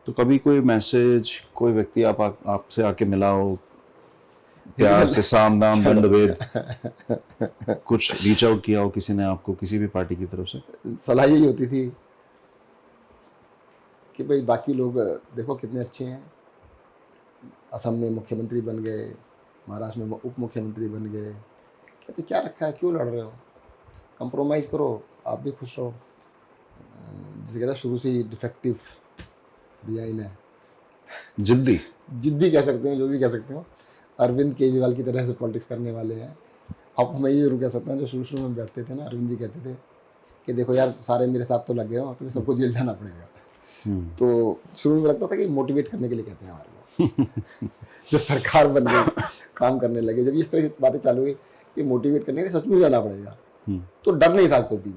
तो कभी कोई मैसेज, कोई व्यक्ति आपसे आके मिला हो? प्यार से साम दाम दंड भेद कुछ रीच आउट किया हो किसी ने आपको किसी भी पार्टी की तरफ से? सलाह यही होती थी कि भाई बाकी लोग देखो कितने अच्छे हैं, असम में मुख्यमंत्री बन गए, महाराष्ट्र में उप मुख्यमंत्री बन गए, कहते क्या रखा है, क्यों लड़ रहे हो, कंप्रोमाइज़ करो, आप भी खुश रहो। जिसे कहते हैं शुरू से ही डिफेक्टिव डिजाइन है, जिद्दी। जिद्दी कह सकते हो, जो भी कह सकते हो। अरविंद केजरीवाल की तरह से पॉलिटिक्स करने वाले हैं। अब मैं ये जरूर कह सकता हूँ, जो शुरू शुरू में बैठते थे ना, अरविंद जी कहते थे कि देखो यार सारे मेरे साथ तो लग गए हो, तुम्हें सबको जेल जाना पड़ेगा। तो शुरू में लगता था कि मोटिवेट करने के लिए कहते हैं हमारे को। जब सरकार बन गई, काम करने लगे, जब इस तरह की बातें चालू हुई कि मोटिवेट करने के लिए सचमुच जाना पड़ेगा, तो डर नहीं था कोई भी।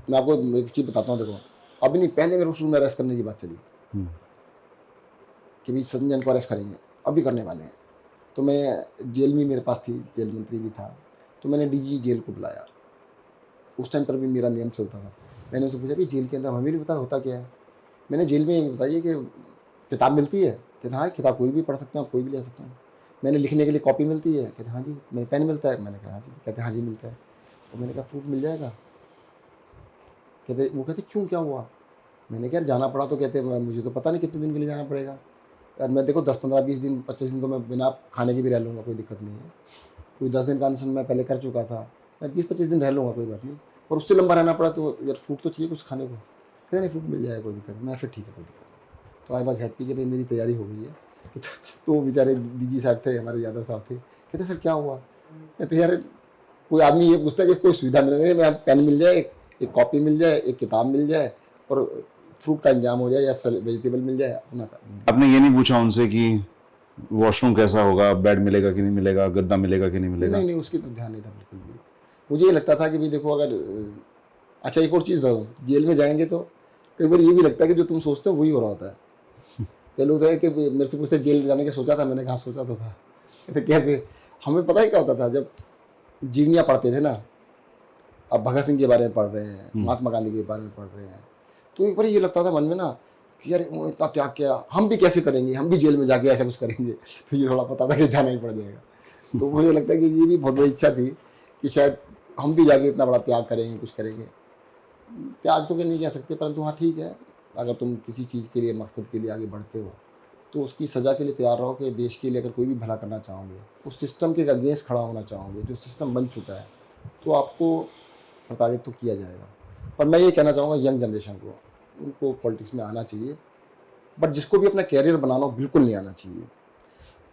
मैं आपको एक चीज़ बताता हूँ, देखो अभी नहीं, पहले मेरे शुरू में अरेस्ट करने की बात चली कि भाई संजन को अरेस्ट करेंगे, अभी करने वाले हैं। तो मैं जेल में, मेरे पास थी, जेल मंत्री भी था, तो मैंने डीजी जेल को बुलाया। उस टाइम पर भी मेरा नियम चलता था। मैंने उससे पूछा भाई जेल के अंदर हमें भी पता होता क्या है, मैंने जेल में बताइए कि किताब मिलती है? कहते हाँ किताब कोई भी पढ़ सकते हैं, आप कोई भी ले सकते हैं। मैंने लिखने के लिए कॉपी मिलती है? कहते हाँ जी। मैंने पेन मिलता है? मैंने कहा हाँ जी। कहते हाँ जी मिलता है। तो मैंने कहा फ्रूट मिल जाएगा? वो कहते क्यों, क्या हुआ? मैंने कहा जाना पड़ा तो कहते मुझे तो पता नहीं कितने दिन के लिए जाना पड़ेगा। यार मैं देखो 10 15 20 दिन 25 दिन तो मैं बिना खाने के भी रह लूँगा, कोई दिक्कत नहीं है। कोई 10 दिन का अनशन मैं पहले कर चुका था, मैं 20-25 दिन रह लूँगा, कोई बात नहीं। और उससे लंबा रहना पड़ा तो यार फूड तो चाहिए कुछ खाने को। कहते नहीं फूड मिल जाएगा, कोई दिक्कत नहीं। मैं फिर ठीक है, कोई दिक्कत नहीं। तो आई वॉज हैप्पी कि भाई मेरी तैयारी हो गई है। तो वो बेचारे डीजी साहब थे, हमारे यादव साहब थे, कहते सर क्या हुआ? कहते यार कोई आदमी ये पूछता है कि कोई सुविधा मिल रही है, मैं पेन मिल जाए, एक कॉपी मिल जाए, एक किताब मिल जाए और फ्रूट का इंतजाम हो जाए या वेजिटेबल मिल जाए, अपना आपने ये नहीं पूछा उनसे कि वॉशरूम कैसा होगा, बेड मिलेगा कि नहीं मिलेगा, गद्दा मिलेगा कि नहीं मिलेगा? नहीं, उसकी तरफ ध्यान नहीं था बिल्कुल भी। मुझे ये लगता था कि भाई देखो अगर अच्छा एक और चीज़ बता दूँ, जेल में जाएंगे तो कई बार ये भी लगता है कि जो तुम सोचते हो वही हो रहा होता है। कई लोग थे कि मेरे से पूछते जेल जाने का सोचा था, मैंने कहा सोचा तो था। कहते कैसे? हमें पता ही क्या होता था, जब जीवनियाँ पढ़ते थे ना, अब भगत सिंह के बारे में पढ़ रहे हैं, महात्मा गांधी के बारे में पढ़ रहे हैं, तो एक बार ये लगता था मन में ना कि यार उन्होंने इतना त्याग किया, हम भी कैसे करेंगे, हम भी जेल में जाके ऐसा कुछ करेंगे। तो ये थोड़ा पता था कि जाना ही पड़ जाएगा। तो मुझे लगता है कि ये भी बहुत बड़ी इच्छा थी कि शायद हम भी जाके इतना बड़ा त्याग करेंगे, कुछ करेंगे। त्याग तो नहीं कह सकते, परंतु हाँ ठीक है, अगर तुम किसी चीज़ के लिए, मकसद के लिए आगे बढ़ते हो तो उसकी सज़ा के लिए तैयार रहो कि देश के लिए अगर कोई भी भला करना चाहोगे, उस सिस्टम के अगेंस्ट खड़ा होना चाहोगे, जो सिस्टम बन चुका है, तो आपको प्रताड़ित तो किया जाएगा। पर मैं ये कहना चाहूँगा यंग जनरेशन को, उनको पॉलिटिक्स में आना चाहिए, बट जिसको भी अपना कैरियर बनाना हो बिल्कुल नहीं आना चाहिए।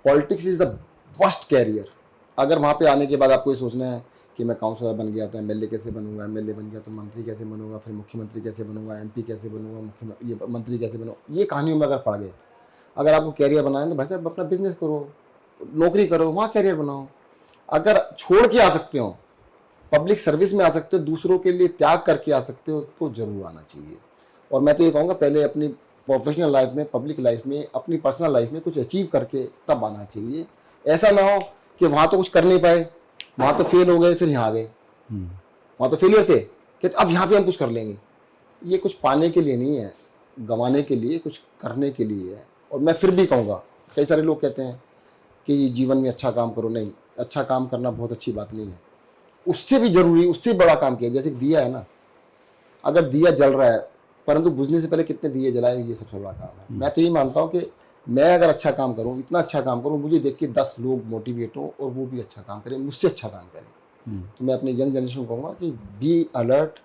Politics is the worst career. अगर वहाँ पे आने के बाद आपको ये सोचना है कि मैं काउंसलर बन गया तो एमएलए कैसे बनूंगा, एमएलए बन गया तो मंत्री कैसे बनूंगा, फिर मुख्यमंत्री कैसे बनूंगा, एमपी कैसे बनूंगा, ये मंत्री कैसे बनूंगा, ये कहानियों में अगर पड़ गए, अगर आपको कैरियर बनाना है तो भाई साहब अपना बिजनेस करो, नौकरी करो, वहाँ कैरियर बनाओ। अगर छोड़ के आ सकते हो, पब्लिक सर्विस में आ सकते हो, दूसरों के लिए त्याग करके आ सकते हो, तो जरूर आना चाहिए। और मैं तो ये कहूँगा पहले अपनी प्रोफेशनल लाइफ में, पब्लिक लाइफ में, अपनी पर्सनल लाइफ में कुछ अचीव करके तब आना चाहिए। ऐसा ना हो कि वहाँ तो कुछ कर नहीं पाए, वहाँ तो फेल हो गए, फिर यहाँ आ गए, वहाँ तो फेलियर थे कि अब यहाँ पे हम कुछ कर लेंगे। ये कुछ पाने के लिए नहीं है, गंवाने के लिए, कुछ करने के लिए है। और मैं फिर भी कहूँगा, कई सारे लोग कहते हैं कि जीवन में अच्छा काम करो, नहीं, अच्छा काम करना बहुत अच्छी बात नहीं है, उससे भी जरूरी, उससे बड़ा काम किया। जैसे दिया है ना, अगर दिया जल रहा है, परंतु बुझने से पहले कितने दिए जलाए, ये सबसे बड़ा काम है। मैं तो ये मानता हूँ कि मैं अगर अच्छा काम करूँ, इतना अच्छा काम करूँ, मुझे देख के 10 लोग मोटिवेट हों और वो भी अच्छा काम करें, मुझसे अच्छा काम करें। तो मैं अपने यंग जनरेशन को कहूँगा कि बी अलर्ट,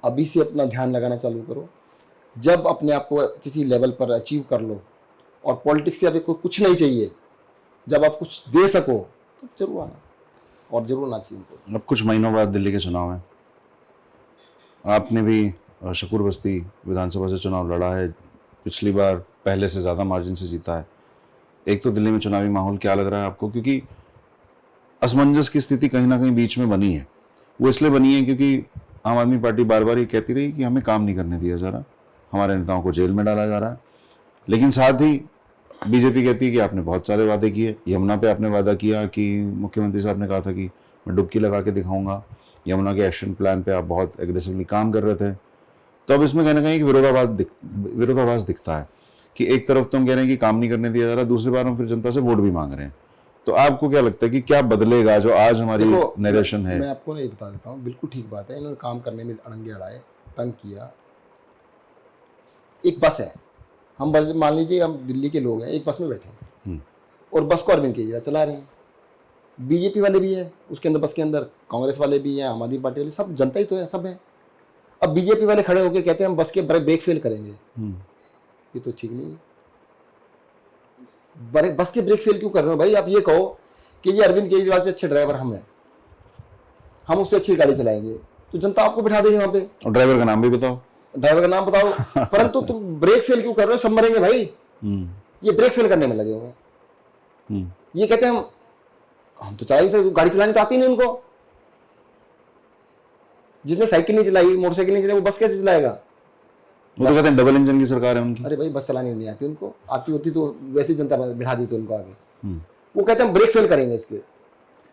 अभी से अपना ध्यान लगाना चालू करो। जब अपने आप को किसी लेवल पर अचीव कर लो और पॉलिटिक्स से अभी कोई कुछ नहीं चाहिए, जब आप कुछ दे सको तो जरूर आना, और जरूर आना चाहिए उनको। अब कुछ महीनों बाद दिल्ली के चुनाव हैं, आपने भी शकूर बस्ती विधानसभा से चुनाव लड़ा है, पिछली बार पहले से ज़्यादा मार्जिन से जीता है। एक तो दिल्ली में चुनावी माहौल क्या लग रहा है आपको? क्योंकि असमंजस की स्थिति कहीं ना कहीं बीच में बनी है। वो इसलिए बनी है क्योंकि आम आदमी पार्टी बार बार ये कहती रही कि हमें काम नहीं करने दिया जा रहा, हमारे नेताओं को जेल में डाला जा रहा है। लेकिन साथ ही बीजेपी कहती है कि आपने बहुत सारे वादे किए। यमुना पे आपने वादा किया कि मुख्यमंत्री साहब ने कहा था कि मैं डुबकी लगा के दिखाऊंगा। यमुना के एक्शन प्लान पे आप बहुत एग्रेसिवली काम कर रहे थे। तो अब इसमें कहीं ना कहीं विरोधाभास दिखता है कि एक तरफ तो हम कह रहे हैं कि काम नहीं करने दिया जा रहा, दूसरी बार हम फिर जनता से वोट भी मांग रहे हैं। तो आपको क्या लगता है कि क्या बदलेगा जो आज हमारी देखो नरेशन है? मैं आपको नहीं बता देता हूँ, बिल्कुल ठीक बात है, इन्होंने काम करने में अड़ंगे अड़ाए, तंग किया। एक बस है, हम बस मान लीजिए हम दिल्ली के लोग हैं, एक बस में बैठे हैं हम्म, और बस को अरविंद केजरीवाल चला रहे हैं। बीजेपी वाले भी है उसके अंदर, बस के अंदर कांग्रेस वाले भी हैं, आम आदमी पार्टी वाले, सब जनता ही तो है, सब है। अब बीजेपी वाले खड़े होकर कहते हैं हम बस के ब्रेक फेल करेंगे, हम्म, ये तो ठीक नहीं है। बस के ब्रेक फेल क्यों कर रहे हो भाई? आप ये कहो कि ये अरविंद केजरीवाल से अच्छे ड्राइवर हम हैं, हम उससे अच्छी गाड़ी चलाएंगे, तो जनता आपको बिठा देगी वहां पे। और ड्राइवर का नाम भी बताओ। ड्राइवर का नाम बताओ, परंतु तुम ब्रेक फेल क्यों कर रहे हो? सब मरेंगे भाई, हम्म, ये ब्रेक फेल करने में लगे हुए हैं। हम्म, ये कहते हैं हम तो चला ही सकते, गाड़ी चलानी तो आती नहीं उनको। जिसने साइकिल नहीं चलाई, मोटरसाइकिल नहीं चलाई, वो बस कैसे चलाएगा? वो तो कहते हैं डबल इंजन की सरकार है उनकी। अरे भाई बस चलानी नहीं आती उनको, आती होती तो वैसी जनता बिठा दी तो उनको आगे। हम्म, वो कहते हैं ब्रेक फेल करेंगे इसके।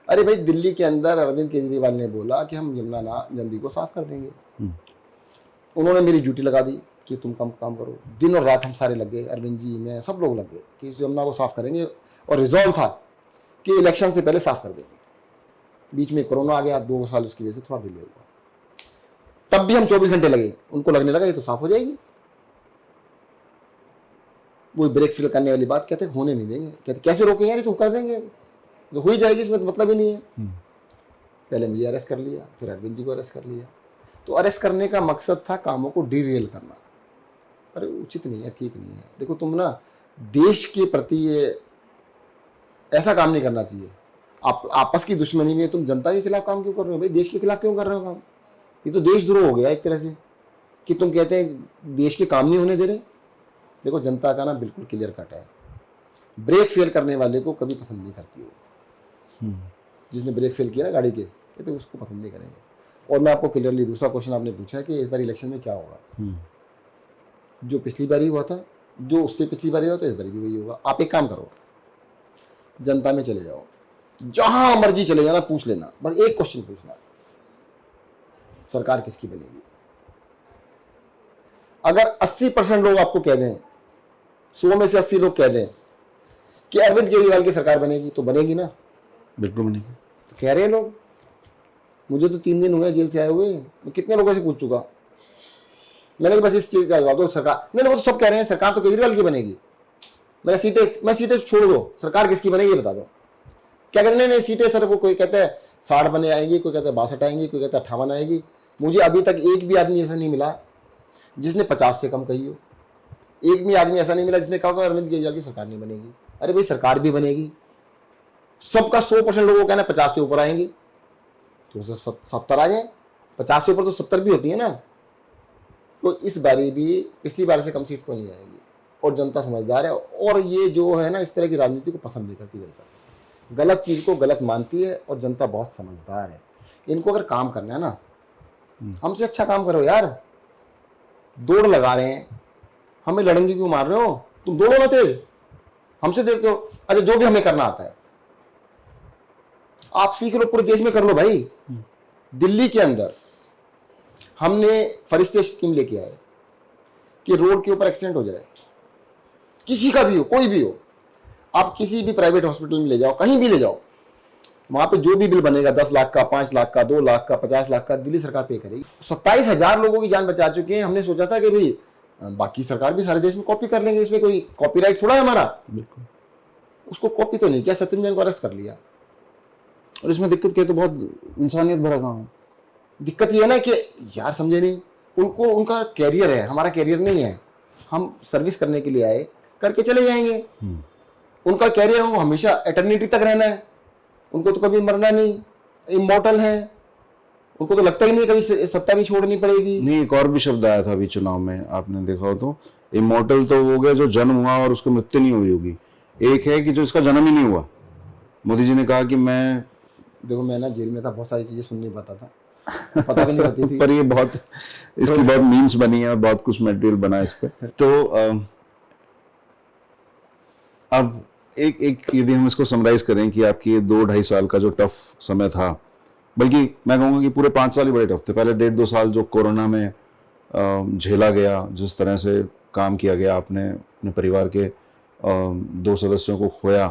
अरे भाई दिल्ली के अंदर अरविंद केजरीवाल ने बोला कि हम यमुना नदी को साफ कर देंगे। हम्म, उन्होंने मेरी ड्यूटी लगा दी कि तुम काम करो। दिन और रात हम सारे लग गए, अरविंद जी मैं सब लोग लग गए कि इस यमुना को साफ करेंगे, और रिजॉल्व था कि इलेक्शन से पहले साफ कर देंगे। बीच में कोरोना आ गया, 2 साल उसकी वजह से थोड़ा डिले हुआ, तब भी हम 24 घंटे लगे, उनको लगने लगा ये तो साफ हो जाएगी। वो ब्रेक फेल करने वाली बात कहते होने नहीं देंगे, कहते कैसे रोकेंगे यार, ये तो कर देंगे, तो हो ही जाएगी, इसमें तो मतलब ही नहीं है। पहले मुझे अरेस्ट कर लिया, फिर अरविंद जी को अरेस्ट कर लिया। तो अरेस्ट करने का मकसद था कामों को डीरेल करना। अरे उचित नहीं है, ठीक नहीं है। देखो तुम ना देश के प्रति ये ऐसा काम नहीं करना चाहिए। आप आपस की दुश्मनी में तुम जनता के खिलाफ काम क्यों कर रहे हो भाई? देश के खिलाफ क्यों कर रहे हो काम? ये तो देशद्रोह हो गया एक तरह से, कि तुम कहते हैं देश के काम नहीं होने दे रहे। देखो जनता का ना बिल्कुल क्लियर कट है, ब्रेक फेल करने वाले को कभी पसंद नहीं करती वो। जिसने ब्रेक फेल किया ना गाड़ी के, कहते उसको पसंद नहीं करेंगे। और मैं आपको क्लियरली, दूसरा क्वेश्चन आपने पूछा है कि इस बार इलेक्शन में क्या होगा। जो पिछली बार ही हुआ था, जो उससे पिछली बार हुआ था, इस बार भी वही होगा। आप एक काम करो, जनता में चले जाओ, जहां मर्जी चले जाना, पूछ लेना, बस एक क्वेश्चन पूछना, सरकार किसकी बनेगी? अगर 80% लोग आपको कह दें, 100 में से 80 लोग कह दें कि अरविंद केजरीवाल की सरकार बनेगी, तो बनेगी ना? बिल्कुल बनेगी। तो कह रहे हैं लोग। मुझे तो 3 दिन हुए जेल से आए हुए, मैं कितने लोगों से पूछ चुका। मैंने बस इस चीज का जवाब दो, सरकार नहीं, वो तो सब कह रहे हैं सरकार तो केजरीवाल की बनेगी। मैं सीटें छोड़ दो, सरकार किसकी बनेगी ये बता दो। क्या कहते हैं? नहीं सीटें सर, वो कोई कहता है 60 बने आएंगी, कोई कहता है 62 आएंगी, कोई कहता है 58 आएगी। मुझे अभी तक एक भी आदमी ऐसा नहीं मिला जिसने 50 से कम कही हो। एक भी आदमी ऐसा नहीं मिला जिसने कहा कि अरविंद केजरीवाल की सरकार नहीं बनेगी। अरे भाई सरकार भी बनेगी, सबका 100% लोगों को कहना 50 से ऊपर आएंगे, तो उसे 70 आ जाए। 50 से ऊपर तो 70 भी होती है ना। तो इस बारी भी पिछली बार से कम सीट तो नहीं आएगी, और जनता समझदार है। और ये जो है ना, इस तरह की राजनीति को पसंद नहीं करती जनता, गलत चीज को गलत मानती है, और जनता बहुत समझदार है। इनको अगर काम करना है ना, हमसे अच्छा काम करो यार। दौड़ लगा रहे हैं, हमें लड़ंगी क्यों मार रहे हो? तुम दौड़ो ना तेज, हमसे देखते हो। अच्छा जो भी हमें करना आता है आप सीख लो, पूरे देश में कर लो भाई। दिल्ली के अंदर हमने फरिश्ते स्कीम लेके आए कि रोड के ऊपर एक्सीडेंट हो जाए, किसी का भी हो, कोई भी हो, आप किसी भी प्राइवेट हॉस्पिटल में ले जाओ, कहीं भी ले जाओ, वहां पे जो भी बिल बनेगा 10 लाख का, 5 लाख का, 2 लाख का, 50 लाख का, दिल्ली सरकार पे करेगी। 27,000 लोगों की जान बचा चुके हैं। हमने सोचा था कि भाई बाकी सरकार भी सारे देश में कॉपी कर लेंगे, इसमें कोई कॉपीराइट थोड़ा है हमारा। बिल्कुल। उसको कॉपी तो नहीं किया, सत्येंद्र को अरेस्ट कर लिया। और इसमें दिक्कत क्या है, तो बहुत इंसानियत भरा काम है। दिक्कत ये है ना कि यार समझे नहीं, उनको उनका कैरियर है, हमारा कैरियर नहीं है। हम सर्विस करने के लिए आए, करके चले जाएंगे। उनका कैरियर वो हमेशा एटर्निटी तक रहना है, उनको तो कभी मरना नहीं, इमॉर्टल है। उनको तो लगता ही नहीं कभी सत्ता भी छोड़नी पड़ेगी। नहीं, एक और भी शब्द आया था अभी चुनाव में, आपने देखा हो तो, इमोर्टल तो हो गया जो जन्म हुआ और उसको मृत्यु नहीं हुई होगी। एक है कि जो इसका जन्म ही नहीं हुआ। मोदी जी ने कहा कि मैं, देखो मैं ना जेल में था, बहुत सारी चीजें सुन नहीं पाता था, पता भी नहीं होती थी। पर ये बहुत, इसकी बहुत मीम्स बनी है और बहुत कुछ मटेरियल बना है इस पे। तो अब एक यदि हम इसको समराइज करें कि आपकी ये 2-2.5 साल का जो टफ समय था, बल्कि मैं कहूँगा कि पूरे 5 साल ही बड़े टफ थे। पहले 1.5-2 साल जो कोरोना में झेला गया, जिस तरह से काम किया गया, आपने अपने परिवार के 2 सदस्यों को खोया,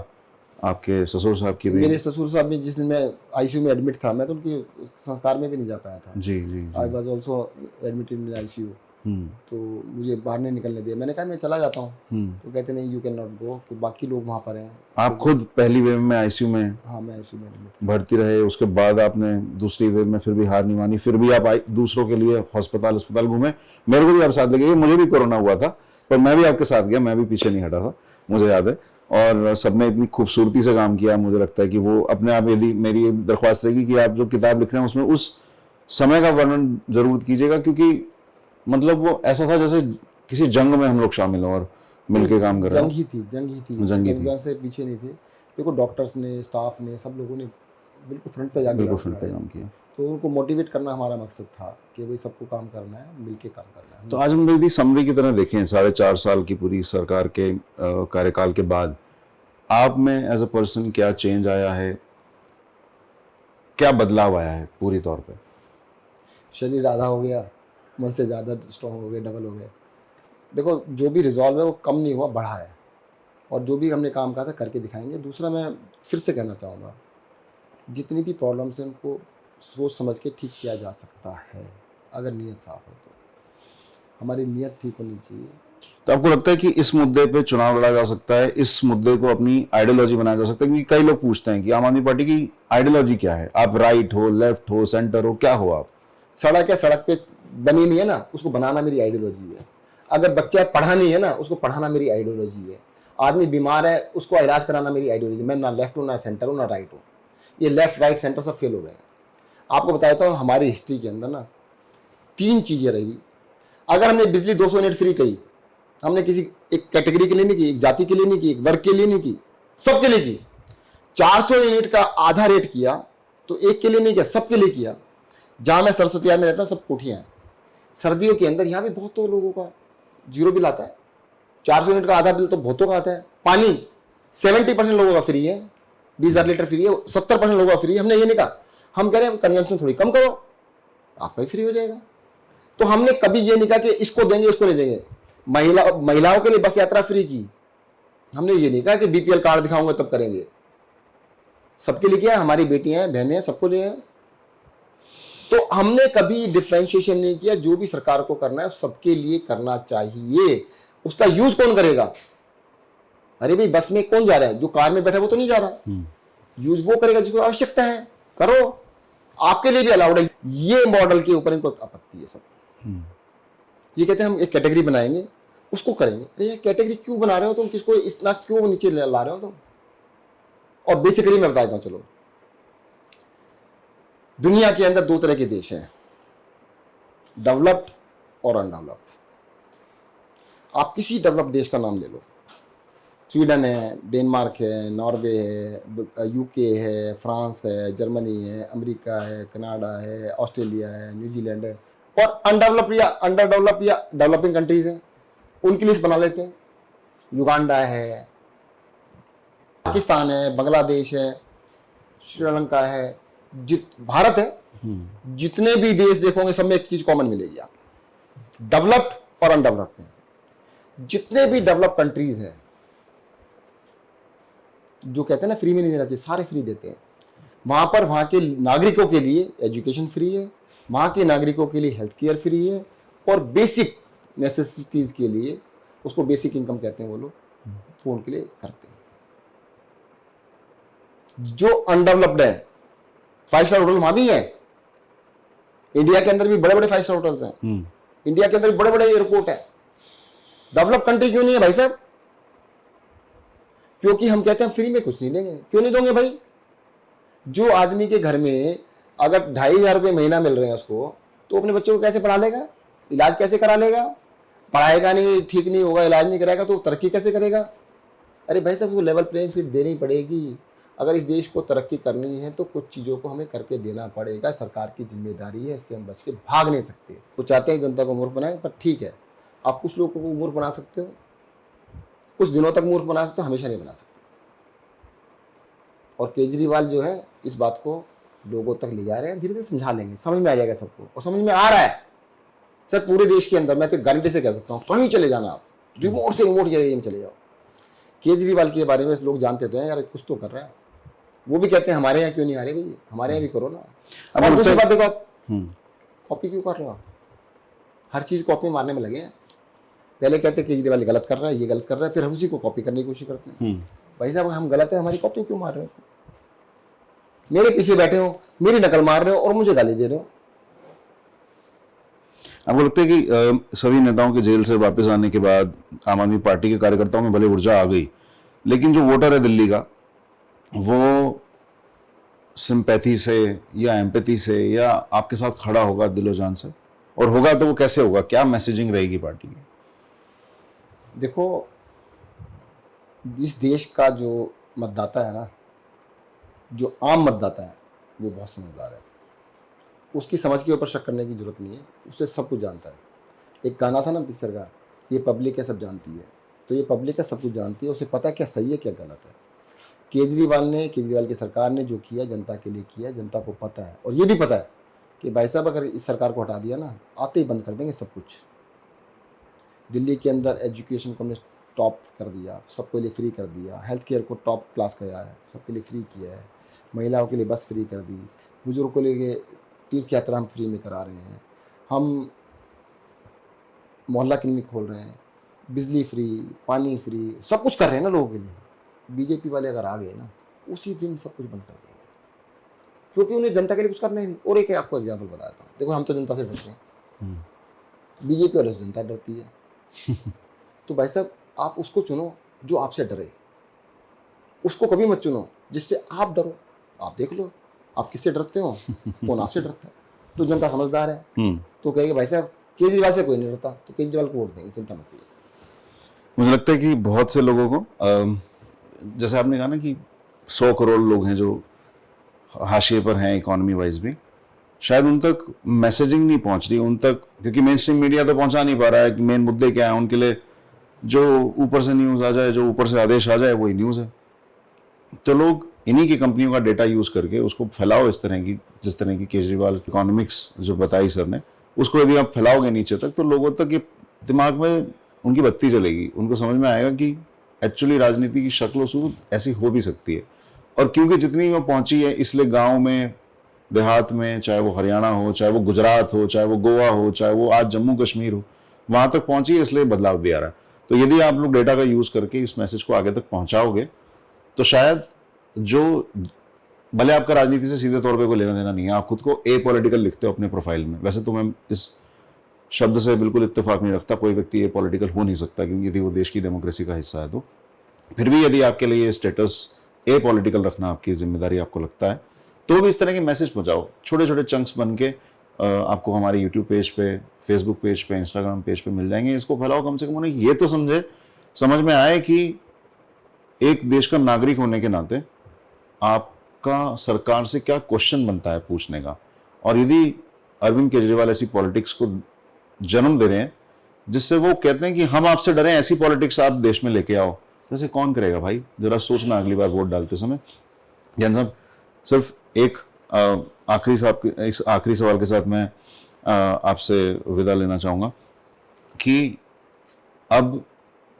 आपके ससुर साहब की भी? मेरे ससुर साहब भी, जिस दिन मैं आईसीयू में एडमिट था, मैं तो उनके संस्कार में भी नहीं जा पाया था। जी जी I G. Was also admitted in ICU. हम्म तो मुझे बाहर नहीं निकलने दिया। मैंने कहा मैं चला जाता हूँ। हम्म। तो कहते नहीं, यू कैन नॉट गो, कि बाकी लोग वहाँ पर हैं। आप खुद पहली वेव में आईसीयू में हाँ, मैं आईसीयू में एडमिट। भर्ती रहे, उसके बाद आपने दूसरी वेव में फिर भी हार नहीं मानी, फिर भी आप दूसरों के लिए अस्पताल अस्पताल घूमे। मेरे को भी आप साथ लगे, मुझे भी कोरोना हुआ था, पर मैं भी आपके साथ गया, मैं भी पीछे नहीं हटा था, मुझे याद है। और सबने इतनी खूबसूरती से काम किया, मुझे लगता है कि वो अपने आप, यदि मेरी दरख्वास्त रहेगी कि आप जो किताब लिख रहे हैं उसमें उस समय का वर्णन जरूर कीजिएगा, क्योंकि मतलब वो ऐसा था जैसे किसी जंग में हम लोग शामिल हों और मिलके काम कर रहे जंग हो। ही थी, जंग ही थी, जंग ही थी। जंग से पीछे नहीं थे। देखो, डॉक्टर्स ने, स्टाफ ने, सब लोगों ने बिल्कुल फ्रंट पे जाके बिल्कुल लड़ फ्रंट पे लड़े। काम किया। तो उनको मोटिवेट करना हमारा मकसद था कि भाई सबको काम करना है, मिलके काम करना है। तो आज हम यदि समरी की तरह देखें 4.5 साल की पूरी सरकार के कार्यकाल के बाद, आप में एज अ पर्सन क्या चेंज आया है, क्या बदलाव आया है पूरी तौर पे? शरीर आधा हो गया, मन से ज़्यादा स्ट्रॉन्ग हो गए, डबल हो गए। देखो, जो भी रिजॉल्व है वो कम नहीं हुआ, बढ़ा है। और जो भी हमने काम कहा था करके दिखाएंगे। दूसरा, मैं फिर से कहना चाहूँगा, जितनी भी प्रॉब्लम्स हैं उनको सोच समझ के ठीक किया जा सकता है, अगर नीयत साफ है तो। हमारी नीयत ठीक होनी चाहिए। तो आपको लगता है कि इस मुद्दे पे चुनाव लड़ा जा सकता है, इस मुद्दे को अपनी आइडियोलॉजी बनाया जा सकता है? क्योंकि कई लोग पूछते हैं कि आम आदमी पार्टी की आइडियोलॉजी क्या है, आप राइट हो, लेफ्ट हो, सेंटर हो, क्या हो आप? सड़क है, सड़क पे बनी नहीं है ना, उसको बनाना मेरी आइडियोलॉजी है। अगर बच्चा पढ़ा नहीं है ना, उसको पढ़ाना मेरी आइडियोलॉजी है। आदमी बीमार है, उसको इलाज कराना मेरी आइडियोलॉजी। मैं ना लेफ्ट हूँ, ना सेंटर हूँ, ना राइट हूँ। ये लेफ्ट राइट सेंटर सब फेल हो गए हैं। आपको बताता हूँ, हमारी हिस्ट्री के अंदर ना 3 चीज़ें रही। अगर हमने बिजली 200 यूनिट फ्री कही, हमने किसी एक कैटेगरी के लिए नहीं की, एक जाति के लिए नहीं की, एक वर्ग के लिए नहीं की, सबके लिए की। 400 यूनिट का आधा रेट किया तो एक के लिए नहीं किया, सबके लिए किया। जहां मैं सरस्वती में रहता हूं, सब कोठियां हैं। सर्दियों के अंदर यहां भी बहुत तो लोगों का जीरो बिल आता है। 400 यूनिट का आधा बिल तो बहुतों का आता है। पानी 70% लोगों का फ्री है, 20,000 लीटर फ्री है, 70% लोगों का फ्री है। हमने ये नहीं कहा, हम कह रहे हैं कंजम्पशन थोड़ी कम करो, आपका ही फ्री हो जाएगा। तो हमने कभी ये नहीं कहा कि इसको देंगे इसको नहीं देंगे। महिलाओं के लिए बस यात्रा फ्री की। हमने ये नहीं कहा कि बीपीएल कार्ड दिखाऊंगे तब करेंगे। सबके लिए किया, हमारी बेटियां हैं, बहनें हैं, सबको लिए हैं। तो हमने कभी डिफ्रेंशिएशन नहीं किया। जो भी सरकार को करना है सबके लिए करना चाहिए। उसका यूज कौन करेगा? अरे भाई, बस में कौन जा रहा है? जो कार में बैठा वो तो नहीं जा रहा। यूज वो करेगा जिसको आवश्यकता है, करो। आपके लिए भी अलाउड है। ये मॉडल के ऊपर इनको आपत्ति है सब। ये कहते हैं हम एक कैटेगरी बनाएंगे, उसको करेंगे। अरे ये कैटेगरी क्यों बना रहे हो तुम? किसको इतना क्यों नीचे ला रहे हो तुम? और बेसिकली मैं बता देता हूं, चलो, दुनिया के अंदर 2 तरह के देश हैं, डेवलप्ड और अनडेवलप्ड। आप किसी डेवलप्ड देश का नाम ले लो, स्वीडन है, डेनमार्क है, नॉर्वे है, यूके है, फ्रांस है, जर्मनी है, अमेरिका है, कनाडा है, ऑस्ट्रेलिया है, न्यूजीलैंड है। और अनडेवलप्ड या अंडर या डेवलपिंग कंट्रीज हैं, उनकी लिस्ट बना लेते हैं। युगांडा है, पाकिस्तान है, बांग्लादेश है, श्रीलंका है, भारत है। जितने भी देश देखोगे सब में एक चीज कॉमन मिलेगी, आप डेवलप्ड और अनडेवलप्ड में। जितने भी डेवलप कंट्रीज हैं, जो कहते हैं ना फ्री में नहीं देना चाहिए, सारे फ्री देते हैं। वहां पर वहां के नागरिकों के लिए एजुकेशन फ्री है, वहां के नागरिकों के लिए हेल्थ केयर फ्री है, और बेसिक नेसेसिटीज के लिए, उसको बेसिक इनकम कहते हैं वो लोग, वो उनके लिए करते हैं। जो अनडेवलप्ड है, 5 स्टार होटल वहां भी है। इंडिया के अंदर भी बड़े बड़े 5 स्टार होटल्स हैं। इंडिया के अंदर भी बड़े बड़े एयरपोर्ट है। डेवलप कंट्री क्यों नहीं है भाई साहब? क्योंकि हम कहते हैं फ्री में कुछ नहीं देंगे। क्यों नहीं दोगे भाई? जो आदमी के घर में अगर 2,500 रुपये महीना मिल रहे हैं उसको, तो अपने बच्चों को कैसे पढ़ा लेगा? इलाज कैसे करा लेगा? पढ़ाएगा नहीं, ठीक नहीं होगा, इलाज नहीं कराएगा तो तरक्की कैसे करेगा? अरे भाई साहब, वो लेवल प्लेइंग फील्ड देनी पड़ेगी। अगर इस देश को तरक्की करनी है तो कुछ चीज़ों को हमें करके देना पड़ेगा। सरकार की जिम्मेदारी है, इससे हम बच के भाग नहीं सकते। वो चाहते हैं जनता को मूर्ख बनाए, पर ठीक है, आप कुछ लोगों को मूर्ख बना सकते हो, कुछ दिनों तक मूर्ख बना सकते हो, हमेशा नहीं बना सकते। और केजरीवाल जो है इस बात को लोगों तक ले जा रहे हैं, धीरे धीरे समझा लेंगे, समझ में आ जाएगा सबको। और समझ में आ रहा है सर, पूरे देश के अंदर मैं तो गारंटी से कह सकता हूँ, कहीं चले जाना आप, रिमोट से रिमोट एरिया में चले जाओ, केजरीवाल के बारे में लोग जानते तो हैं यार, कुछ तो कर रहा है। वो भी कहते हैं हमारे यहाँ क्यों नहीं आ रहे भाई, हमारे यहाँ भी करो ना। अब और दूसरी मुझसे- बात देखो आप, हम्म, कॉपी क्यों कर रहे हो आप? हर चीज़ कॉपी मारने में लगे हैं। पहले कहते हैं केजरीवाल ये गलत कर रहा है, ये गलत कर रहा है, फिर उसी को कॉपी करने की कोशिश करते हैं। हम्म। भाई साहब हम गलत है, हमारी कॉपी क्यों मार रहे हो? मेरे पीछे बैठे हो, मेरी नकल मार रहे हो और मुझे गाली दे रहे हो। आपको लगता है कि सभी नेताओं के जेल से वापस आने के बाद आम आदमी पार्टी के कार्यकर्ताओं में भले ऊर्जा आ गई, लेकिन जो वोटर है दिल्ली का, वो सिंपैथी से या एम्पैथी से या आपके साथ खड़ा होगा दिलो जान से? और होगा तो वो कैसे होगा? क्या मैसेजिंग रहेगी पार्टी की? देखो, इस देश का जो मतदाता है ना, जो आम मतदाता है, वो बहुत समझदार है। उसकी समझ के ऊपर शक करने की जरूरत नहीं है, उससे सब कुछ जानता है। एक गाना था ना पिक्चर का, ये पब्लिक है सब जानती है। तो ये पब्लिक है सब कुछ जानती है, उसे पता है क्या सही है क्या गलत है। केजरीवाल की सरकार ने जो किया जनता के लिए किया, जनता को पता है। और ये भी पता है कि भाई साहब अगर इस सरकार को हटा दिया ना, आते ही बंद कर देंगे सब कुछ। दिल्ली के अंदर एजुकेशन को हमने टॉप कर दिया, सबके लिए फ्री कर दिया। हेल्थ केयर को टॉप क्लास किया है, सबके लिए फ्री किया है। महिलाओं के लिए बस फ्री कर दी। बुजुर्गों के लिए तीर्थ यात्रा हम फ्री में करा रहे हैं। हम मोहल्ला क्लिनिक खोल रहे हैं, बिजली फ्री, पानी फ्री, सब कुछ कर रहे हैं ना लोगों के लिए। बीजेपी वाले अगर आ गए ना, उसी दिन सब कुछ बंद कर देंगे, क्योंकि उन्हें जनता के लिए कुछ करना ही नहीं। और एक आपको एग्जाम्पल बताता हूँ, देखो हम तो जनता से डरते हैं, बीजेपी वाले से जनता डरती है। तो भाई साहब आप उसको चुनो जो आपसे डरे, उसको कभी मत चुनो जिससे आप डरो। आप देख लो आप किससे डरते हो, कौन आपसे डरता है। तो जनता समझदार है, तो कहेगी भाई साहब केजरीवाल से कोई नहीं डरता, तो केजरीवाल को वोट देंगे, चिंता मत कीजिए। मुझे लगता है कि बहुत से लोगों को जैसे आपने कहा ना कि 100 करोड़ लोग हैं जो हाशिए पर हैं इकोनॉमी वाइज भी, शायद उन तक मैसेजिंग नहीं पहुंच रही उन तक, क्योंकि मेन स्ट्रीम मीडिया तो पहुंचा नहीं पा रहा है कि मेन मुद्दे क्या है उनके लिए। जो ऊपर से न्यूज़ आ जाए, जो ऊपर से आदेश आ जाए, वही न्यूज़ है। तो लोग इन्हीं की कंपनियों का डेटा यूज करके उसको फैलाओ इस तरह की, जिस तरह की केजरीवाल इकोनॉमिक्स जो बताई सर ने, उसको यदि आप फैलाओगे नीचे तक, तो लोगों तक ये दिमाग में उनकी बत्ती जलेगी, उनको समझ में आएगा कि एक्चुअली राजनीति की शक्ल सूरत ऐसी हो भी सकती है। और क्योंकि जितनी वो पहुंची है, इसलिए गांव में, देहात में, चाहे वो हरियाणा हो, चाहे वो गुजरात हो, चाहे वो गोवा हो, चाहे वो आज जम्मू कश्मीर हो, वहां तक पहुंची है, इसलिए बदलाव भी आ रहा है। तो यदि आप लोग डेटा का यूज करके इस मैसेज को आगे तक पहुंचाओगे, तो शायद जो, भले आपका राजनीति से सीधे तौर पे कोई लेना देना नहीं है, आप खुद को ए पॉलिटिकल लिखते हो अपने प्रोफाइल में, वैसे तो मैं इस शब्द से बिल्कुल इत्तेफाक नहीं रखता, कोई व्यक्ति ए पॉलिटिकल हो नहीं सकता, क्योंकि यदि वो देश की डेमोक्रेसी का हिस्सा है तो। फिर भी यदि आपके लिए ये स्टेटस ए पॉलिटिकल रखना आपकी जिम्मेदारी आपको लगता है, तो भी इस तरह के मैसेज पहुंचाओ, छोटे छोटे चंक्स बन के आपको हमारे यूट्यूब पेज पे, फेसबुक पेज पे, इंस्टाग्राम पेज पे मिल जाएंगे। इसको फैलाओ, कम से कम उन्हें ये तो समझ में आए कि एक देश का नागरिक होने के नाते आपका सरकार से क्या क्वेश्चन बनता है पूछने का। और यदि अरविंद केजरीवाल ऐसी पॉलिटिक्स को जन्म दे रहे हैं जिससे वो कहते हैं कि हम आपसे डरे, ऐसी पॉलिटिक्स आप देश में लेके आओ, तो ऐसे कौन करेगा भाई? जरा सोचना अगली बार वोट डालते समय। जैन साहब, सिर्फ एक इस आखिरी सवाल के साथ मैं आपसे विदा लेना चाहूंगा कि अब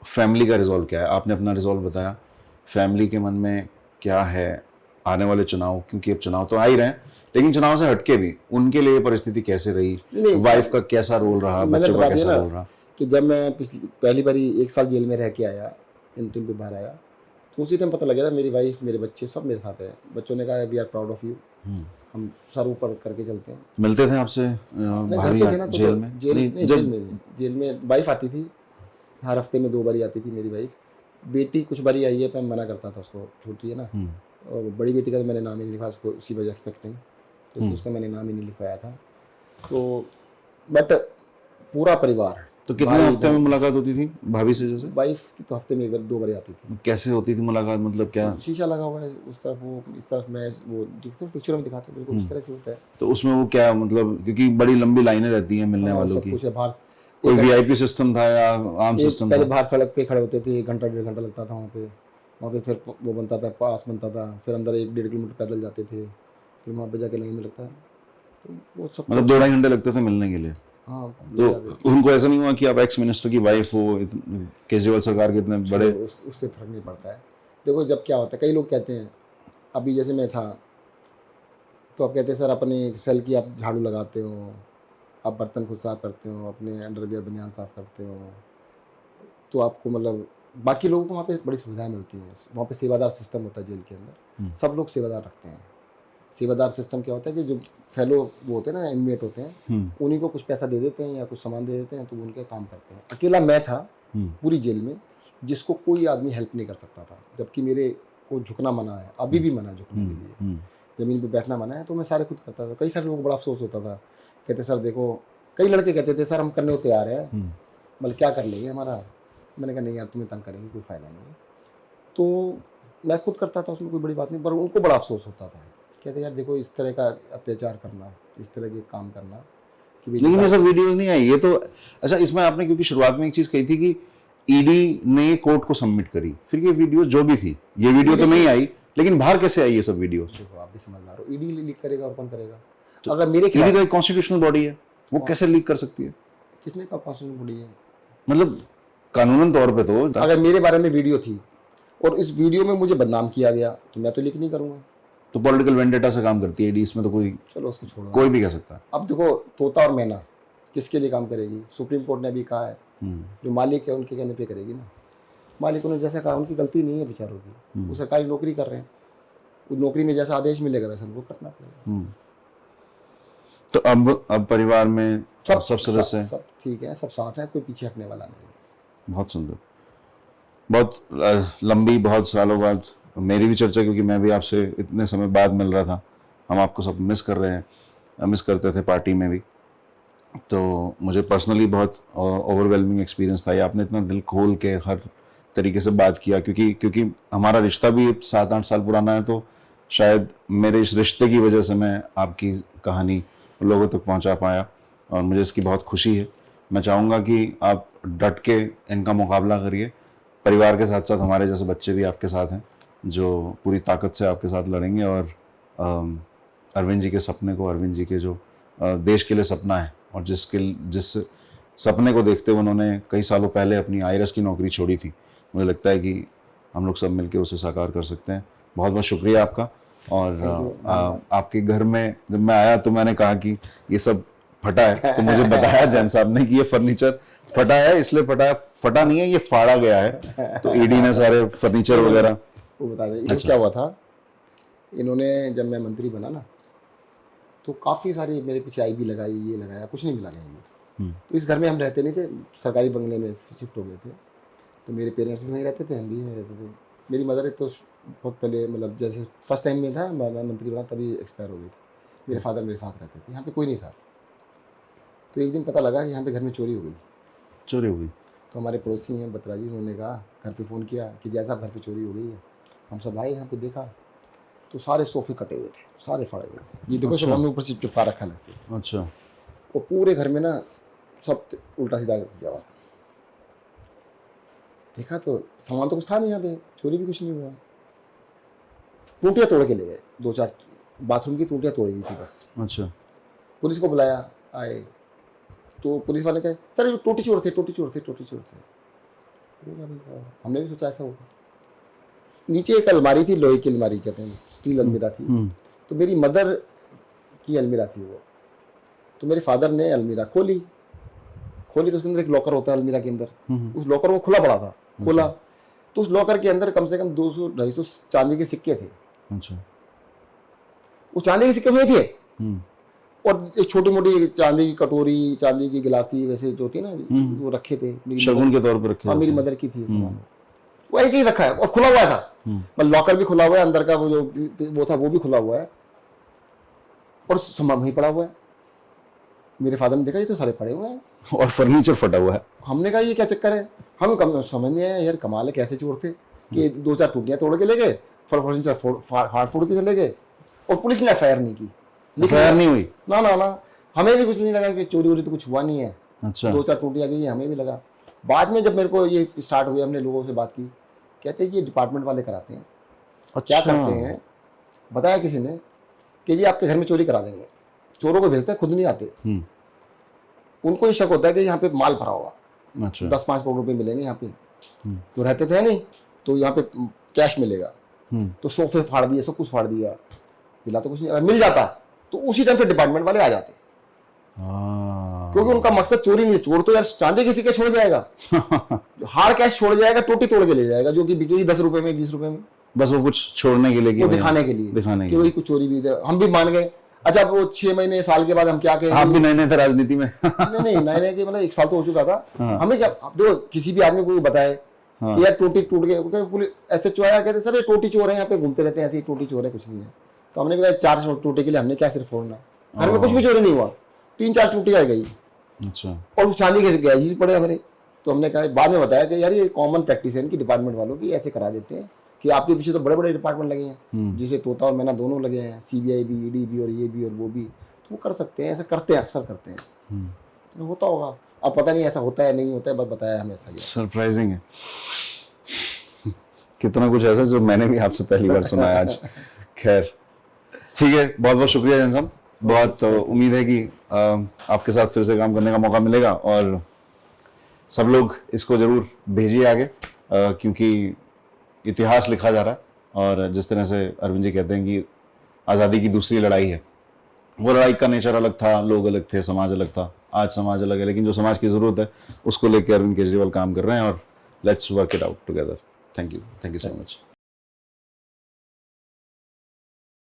फैमिली का रिजॉल्व क्या है? आपने अपना रिजॉल्व बताया, फैमिली के मन में क्या है आने वाले चुनाव, क्योंकि अब चुनाव तो आ ही रहे हैं, लेकिन चुनाव से हटके भी उनके लिए परिस्थिति कैसे रही, नहीं, वाइफ का कैसा रोल रहा, मैंने बच्चों का बता दिया कैसा ना रोल रहा? कि जब मैं पहली बारी 1 साल जेल में रह के आया, इंटरव्यू पे बाहर आया, तो उसी टाइम पता लगा था मेरी वाइफ, मेरे बच्चे सब मेरे साथ हैं। बच्चों ने कहा we are proud of you, हम सर ऊपर करके चलते हैं। मिलते थे आपसे नहीं, घर भाभी पे थे ना, तो जेल में? नहीं, जब जेल में वाइफ आती थी, हर हफ्ते में 2 बारी आती थी मेरी वाइफ। बेटी कुछ बारी आई है, पर मैं मना करता था उसको, छोटी है ना। और बड़ी बेटी का तो मैंने नाम ही नहीं लिखा, उसको सी वाज एक्सपेक्टिंग, तो इसलिए उसका मैंने नाम ही नहीं लिखवाया था। तो बट पूरा परिवार, तो कितने हफ्ते में मुलाकात होती थी भाभी से? जैसे वाइफ की तो हफ्ते में 2 बार आती थी। कैसे होती थी मुलाकात, मतलब क्या? शीशा लगा हुआ है उस तरफ, वो इस तरफ, मैं वो दिखता हूँ पिक्चर में दिखाते हैं, बिल्कुल उस तरह से होता है। तो उसमें वो क्या, मतलब क्योंकि बड़ी लंबी लाइनें रहती हैं मिलने हाँ, वालों सब की, कुछ है बाहर। कोई वीआईपी सिस्टम था या आम एक सिस्टम पहले था? बाहर सड़क पे खड़े होते थे, 1 घंटा 1.5 घंटा लगता था वहाँ पे फिर वो बनता था, पास बनता था, फिर अंदर 1-1.5 किलोमीटर पैदल जाते थे, फिर वहाँ पे जाके लाइन में लगता है। तो वो सब मतलब 2 ढाई घंटे लगते थे मिलने के लिए? हाँ तो ज़्यादा- उनको ऐसा नहीं हुआ कि आप एक्स मिनिस्टर की वाइफ हो, केजरीवाल सरकार के इतने बड़े। उससे फर्क नहीं पड़ता है। देखो जब क्या होता है, कई लोग कहते हैं, अभी जैसे मैं था तो आप कहते हैं सर अपने सेल की आप झाड़ू लगाते हो, आप बर्तन खुद साफ करते हो, अपने अंडरवियर बनियान साफ करते हो, तो आपको मतलब बाकी लोगों को वहाँ पे बड़ी सुविधाएं मिलती हैं। वहाँ पे सेवादार सिस्टम होता है जेल के अंदर, सब लोग सेवादार रखते हैं। सेवादार सिस्टम क्या होता है कि जो फेलो वो होते हैं ना, इनमेट होते हैं, उन्हीं को कुछ पैसा दे देते हैं या कुछ सामान दे देते हैं, तो वो उनके काम करते हैं। अकेला मैं था पूरी जेल में जिसको कोई आदमी हेल्प नहीं कर सकता था, जबकि मेरे को झुकना मना है, अभी भी मना है झुकने के लिए, ज़मीन पे बैठना मना है, तो मैं सारे खुद करता था। कई सारे लोगों को बड़ा अफसोस होता था, कहते सर देखो, कई लड़के कहते थे सर हम करने को तैयार है, मतलब क्या कर लेंगे हमारा। मैंने कहा नहीं यार, तुम्हें तंग करेंगे कोई फ़ायदा नहीं है। तो मैं खुद करता था, उसमें कोई बड़ी बात नहीं, पर उनको बड़ा अफसोस होता था। कहते यार देखो, इस तरह का अत्याचार करना, इस तरह के काम करना कि भाई लेकिन ये जैसा- सब वीडियोस नहीं आई, ये तो अच्छा। इसमें आपने क्योंकि शुरुआत में एक चीज कही थी कि ईडी ने कोर्ट को सबमिट करी, फिर ये वीडियो जो भी थी, ये वीडियो तो नहीं आई, लेकिन बाहर कैसे आई ये सब वीडियोस? देखो आप भी समझदार हो, ईडी लीक करेगा और कौन करेगा? अगर मेरे ईडी खिलाफ तो एक कॉन्स्टिट्यूशनल बॉडी है, वो कैसे लीक कर सकती है? किसने कहा कॉन्स्टिट्यूशन बॉडी है? मतलब कानूनन तौर पे तो अगर मेरे बारे में वीडियो थी और इस वीडियो में मुझे बदनाम किया गया तो मैं तो लीक नहीं करूंगा। तो पॉलिटिकल वेंडेटा से काम करती है ईडी, इसमें तो कोई चलो उसको छोड़ो। कोई भी कह सकता है। अब देखो, तोता और मैना किसके लिए काम करेगी? सुप्रीम कोर्ट ने अभी कहा है जो मालिक है उनके कहने पे करेगी ना। मालिकों ने जैसा कहा, उनकी गलती नहीं है बेचारों की, वो सरकारी नौकरी कर रहे हैं, उस नौकरी में जैसा आदेश मिलेगा वैसा उनको करना पड़ेगा। तो अब परिवार में सब सदस्य हैं? सब ठीक है, सब साथ हैं, कोई पीछे हटने वाला नहीं है। बहुत सुंदर। बहुत लंबी, बहुत सालों बाद मेरी भी चर्चा, क्योंकि मैं भी आपसे इतने समय बाद मिल रहा था। हम आपको सब मिस कर रहे हैं, मिस करते थे पार्टी में भी। तो मुझे पर्सनली बहुत ओवरवेलमिंग एक्सपीरियंस था। ये आपने इतना दिल खोल के हर तरीके से बात किया, क्योंकि हमारा रिश्ता भी 7-8 साल पुराना है, तो शायद मेरे इस रिश्ते की वजह से मैं आपकी कहानी लोगों तक पहुंचा पाया, और मुझे इसकी बहुत खुशी है। मैं चाहूँगा कि आप डट के इनका मुकाबला करिए। परिवार के साथ साथ हमारे जैसे बच्चे भी आपके साथ हैं, जो पूरी ताकत से आपके साथ लड़ेंगे, और अरविंद जी के सपने को, अरविंद जी के जो देश के लिए सपना है, और जिस सपने को देखते हुए उन्होंने कई सालों पहले अपनी आईआरएस की नौकरी छोड़ी थी, मुझे लगता है कि हम लोग सब मिलकर उसे साकार कर सकते हैं। बहुत बहुत शुक्रिया आपका। और आपके घर में जब मैं आया तो मैंने कहा कि ये सब फटा है, तो मुझे बताया जैन साहब ने कि ये फर्नीचर फटा है, इसलिए फटा नहीं है, ये फाड़ा गया है। तो ईडी ने सारे फर्नीचर वगैरह वो बता दें। अच्छा। क्या हुआ था, इन्होंने जब मैं मंत्री बना ना, तो काफ़ी सारी मेरे पीछे आई भी लगाई, ये लगाया, कुछ नहीं मिला कहीं भी। तो इस घर में हम रहते नहीं थे, सरकारी बंगले में शिफ्ट हो गए थे। तो मेरे पेरेंट्स भी वहीं रहते थे, हम भी वहीं रहते थे। मेरी मदर तो बहुत पहले, मतलब जैसे फर्स्ट टाइम में था मैं मंत्री बना तभी एक्सपायर हो गई थी। मेरे फादर मेरे साथ रहते थे, यहाँ पे कोई नहीं था। तो एक दिन पता लगा कि यहाँ पे घर में चोरी हो गई। चोरी हो गई? तो हमारे पड़ोसी हैं बत्रा जी, उन्होंने कहा, घर पे फ़ोन किया कि जैसा घर पे चोरी हो गई है। हम सब आए यहाँ पे, देखा तो सारे सोफे कटे हुए थे, सारे फाड़े हुए थे। ये देखो सब हमने ऊपर से चिपका रखा अलग से। अच्छा। और पूरे घर में ना सब उल्टा सीधा किया हुआ था। देखा तो सामान तो कुछ था नहीं, यहाँ पे चोरी भी कुछ नहीं हुआ। टूटियाँ तोड़ के ले गए, 2-4 बाथरूम की टूटियाँ तोड़ी हुई थी बस। अच्छा। पुलिस को बुलाया, आए तो पुलिस वाले कहे सर ये टोटी चोर थे, टोटी चोर थे, टोटी चोर थे। हमने भी सोचा ऐसा होगा। नीचे एक अलमारी थी, लोहे की अलमारी कहते हैं, स्टील अलमीरा थी। तो मेरी मदर की अलमीरा थी वो। तो मेरे फादर ने अलमीरा खोली तो उसके अंदर एक लॉकर होता है अलमीरा के अंदर, उस लॉकर को खुला पड़ा था। खोला तो उस लॉकर के अंदर कम से कम 200-250 चांदी के सिक्के थे। अच्छा। वो चांदी के सिक्के हुए थे, और एक छोटी मोटी चांदी की कटोरी, चांदी की गिलासी वैसे जो होती है ना, वो रखे थे। शगुन के तौर पर रखे? हाँ, मेरी मदर की थी सामान, वो एक ही रखा है और खुला हुआ था। मतलब लॉकर भी खुला हुआ है, अंदर का वो जो वो था वो भी खुला हुआ है, और सामान वहीं पड़ा हुआ है। मेरे फादर ने देखा ये तो सारे पड़े हुए हैं, और फर्नीचर फटा हुआ है। हमने कहा ये क्या चक्कर है? हमें कम समझ नहीं आया यार, कमाल है, कैसे चोर थे कि 2-4 टूटियां तोड़ के ले गए, फर्नीचर फाड़ फोड़ के चले गए, और पुलिस ने एफआईआर नहीं की। एफआईआर नहीं हुई? ना ना ना, हमें भी कुछ नहीं लगा कि चोरी वोरी तो कुछ हुआ नहीं है। अच्छा। 2-4 टूटियां गई, हमें भी लगा। बाद में जब मेरे को ये स्टार्ट हुए, हमने लोगों से बात की, कहते हैं ये डिपार्टमेंट वाले कराते हैं। क्या करते हैं बताया किसी ने कि जी आपके घर में चोरी करा देंगे, चोरों को भेजते हैं, खुद नहीं आते। उनको ये शक होता है कि यहाँ पे माल भरा होगा, अच्छा 10-5 करोड़ रुपए मिलेंगे यहाँ पे। तो रहते थे नहीं, तो यहाँ पे कैश मिलेगा, तो सोफे फाड़ दिए, सब कुछ फाड़ दिया, मिला तो कुछ नहीं। अगर मिल जाता तो उसी टाइम पे डिपार्टमेंट वाले आ जाते, क्योंकि उनका मकसद चोरी नहीं है। चोर तो यार चांदी किसी के छोड़ जाएगा, हार्ड कैश छोड़ जाएगा, टोटी तोड़ के ले जाएगा, जो कि बिकेगी 10 रुपए में, 20 रुपए में, बस वो कुछ छोड़ने के लिए कि वो भाई दिखाने के लिए, दिखाने कि के वही लिए। कुछ चोरी भी है। हम भी मान गए। अच्छा वो 6 महीने साल के बाद हम क्या कहेंगे, आप भी नए नए थे राजनीति में। नहीं नए के मतलब 1 साल तो हो चुका था। हाँ। हमें क्या, अब देखो किसी भी आदमी को बताए हाँ। कि यार टोटी टूट गई, पुलिस SHO आया, कहते सर ये टोटी चोर है, यहाँ पे घूमते रहते हैं ऐसे ही, टोटी चोर है, कुछ नहीं है। तो हमने भी कहा 4 टोटे के लिए हमने क्या सिर्फ फोड़ना, घर में कुछ भी चोरी नहीं हुआ, 3-4 टूटियां गई अच्छा और उस चांदी के गैजेट पड़े हमारे। तो हमने कहा, बाद में बताया कि यार ये कॉमन प्रैक्टिस है इनकी डिपार्टमेंट वालों की, ऐसे करा देते हैं कि आपके पीछे तो बड़े बड़े डिपार्टमेंट लगे हैं, जिसे तोता और मैना दोनों लगे हैं, CBI भी, ED भी, और ये भी और वो भी, तो वो कर सकते हैं, ऐसा करते हैं, अक्सर करते हैं। तो होता होगा, अब पता नहीं ऐसा होता है नहीं होता है, बस बताया हमें ऐसा ही है। सरप्राइजिंग है, कितना कुछ ऐसा जो मैंने भी आपसे पहली बार सुना है आज। खैर ठीक है, बहुत बहुत शुक्रिया जैन साहब, बहुत उम्मीद है कि आपके साथ फिर से काम करने का मौका मिलेगा, और सब लोग इसको जरूर भेजिए आगे, क्योंकि इतिहास लिखा जा रहा है। और जिस तरह से अरविंद जी कहते हैं कि आज़ादी की दूसरी लड़ाई है, वो लड़ाई का नेचर अलग था, लोग अलग थे, समाज अलग था, आज समाज अलग है, लेकिन जो समाज की ज़रूरत है उसको लेकर अरविंद केजरीवाल काम कर रहे हैं, और let's work it out together. Thank you so much.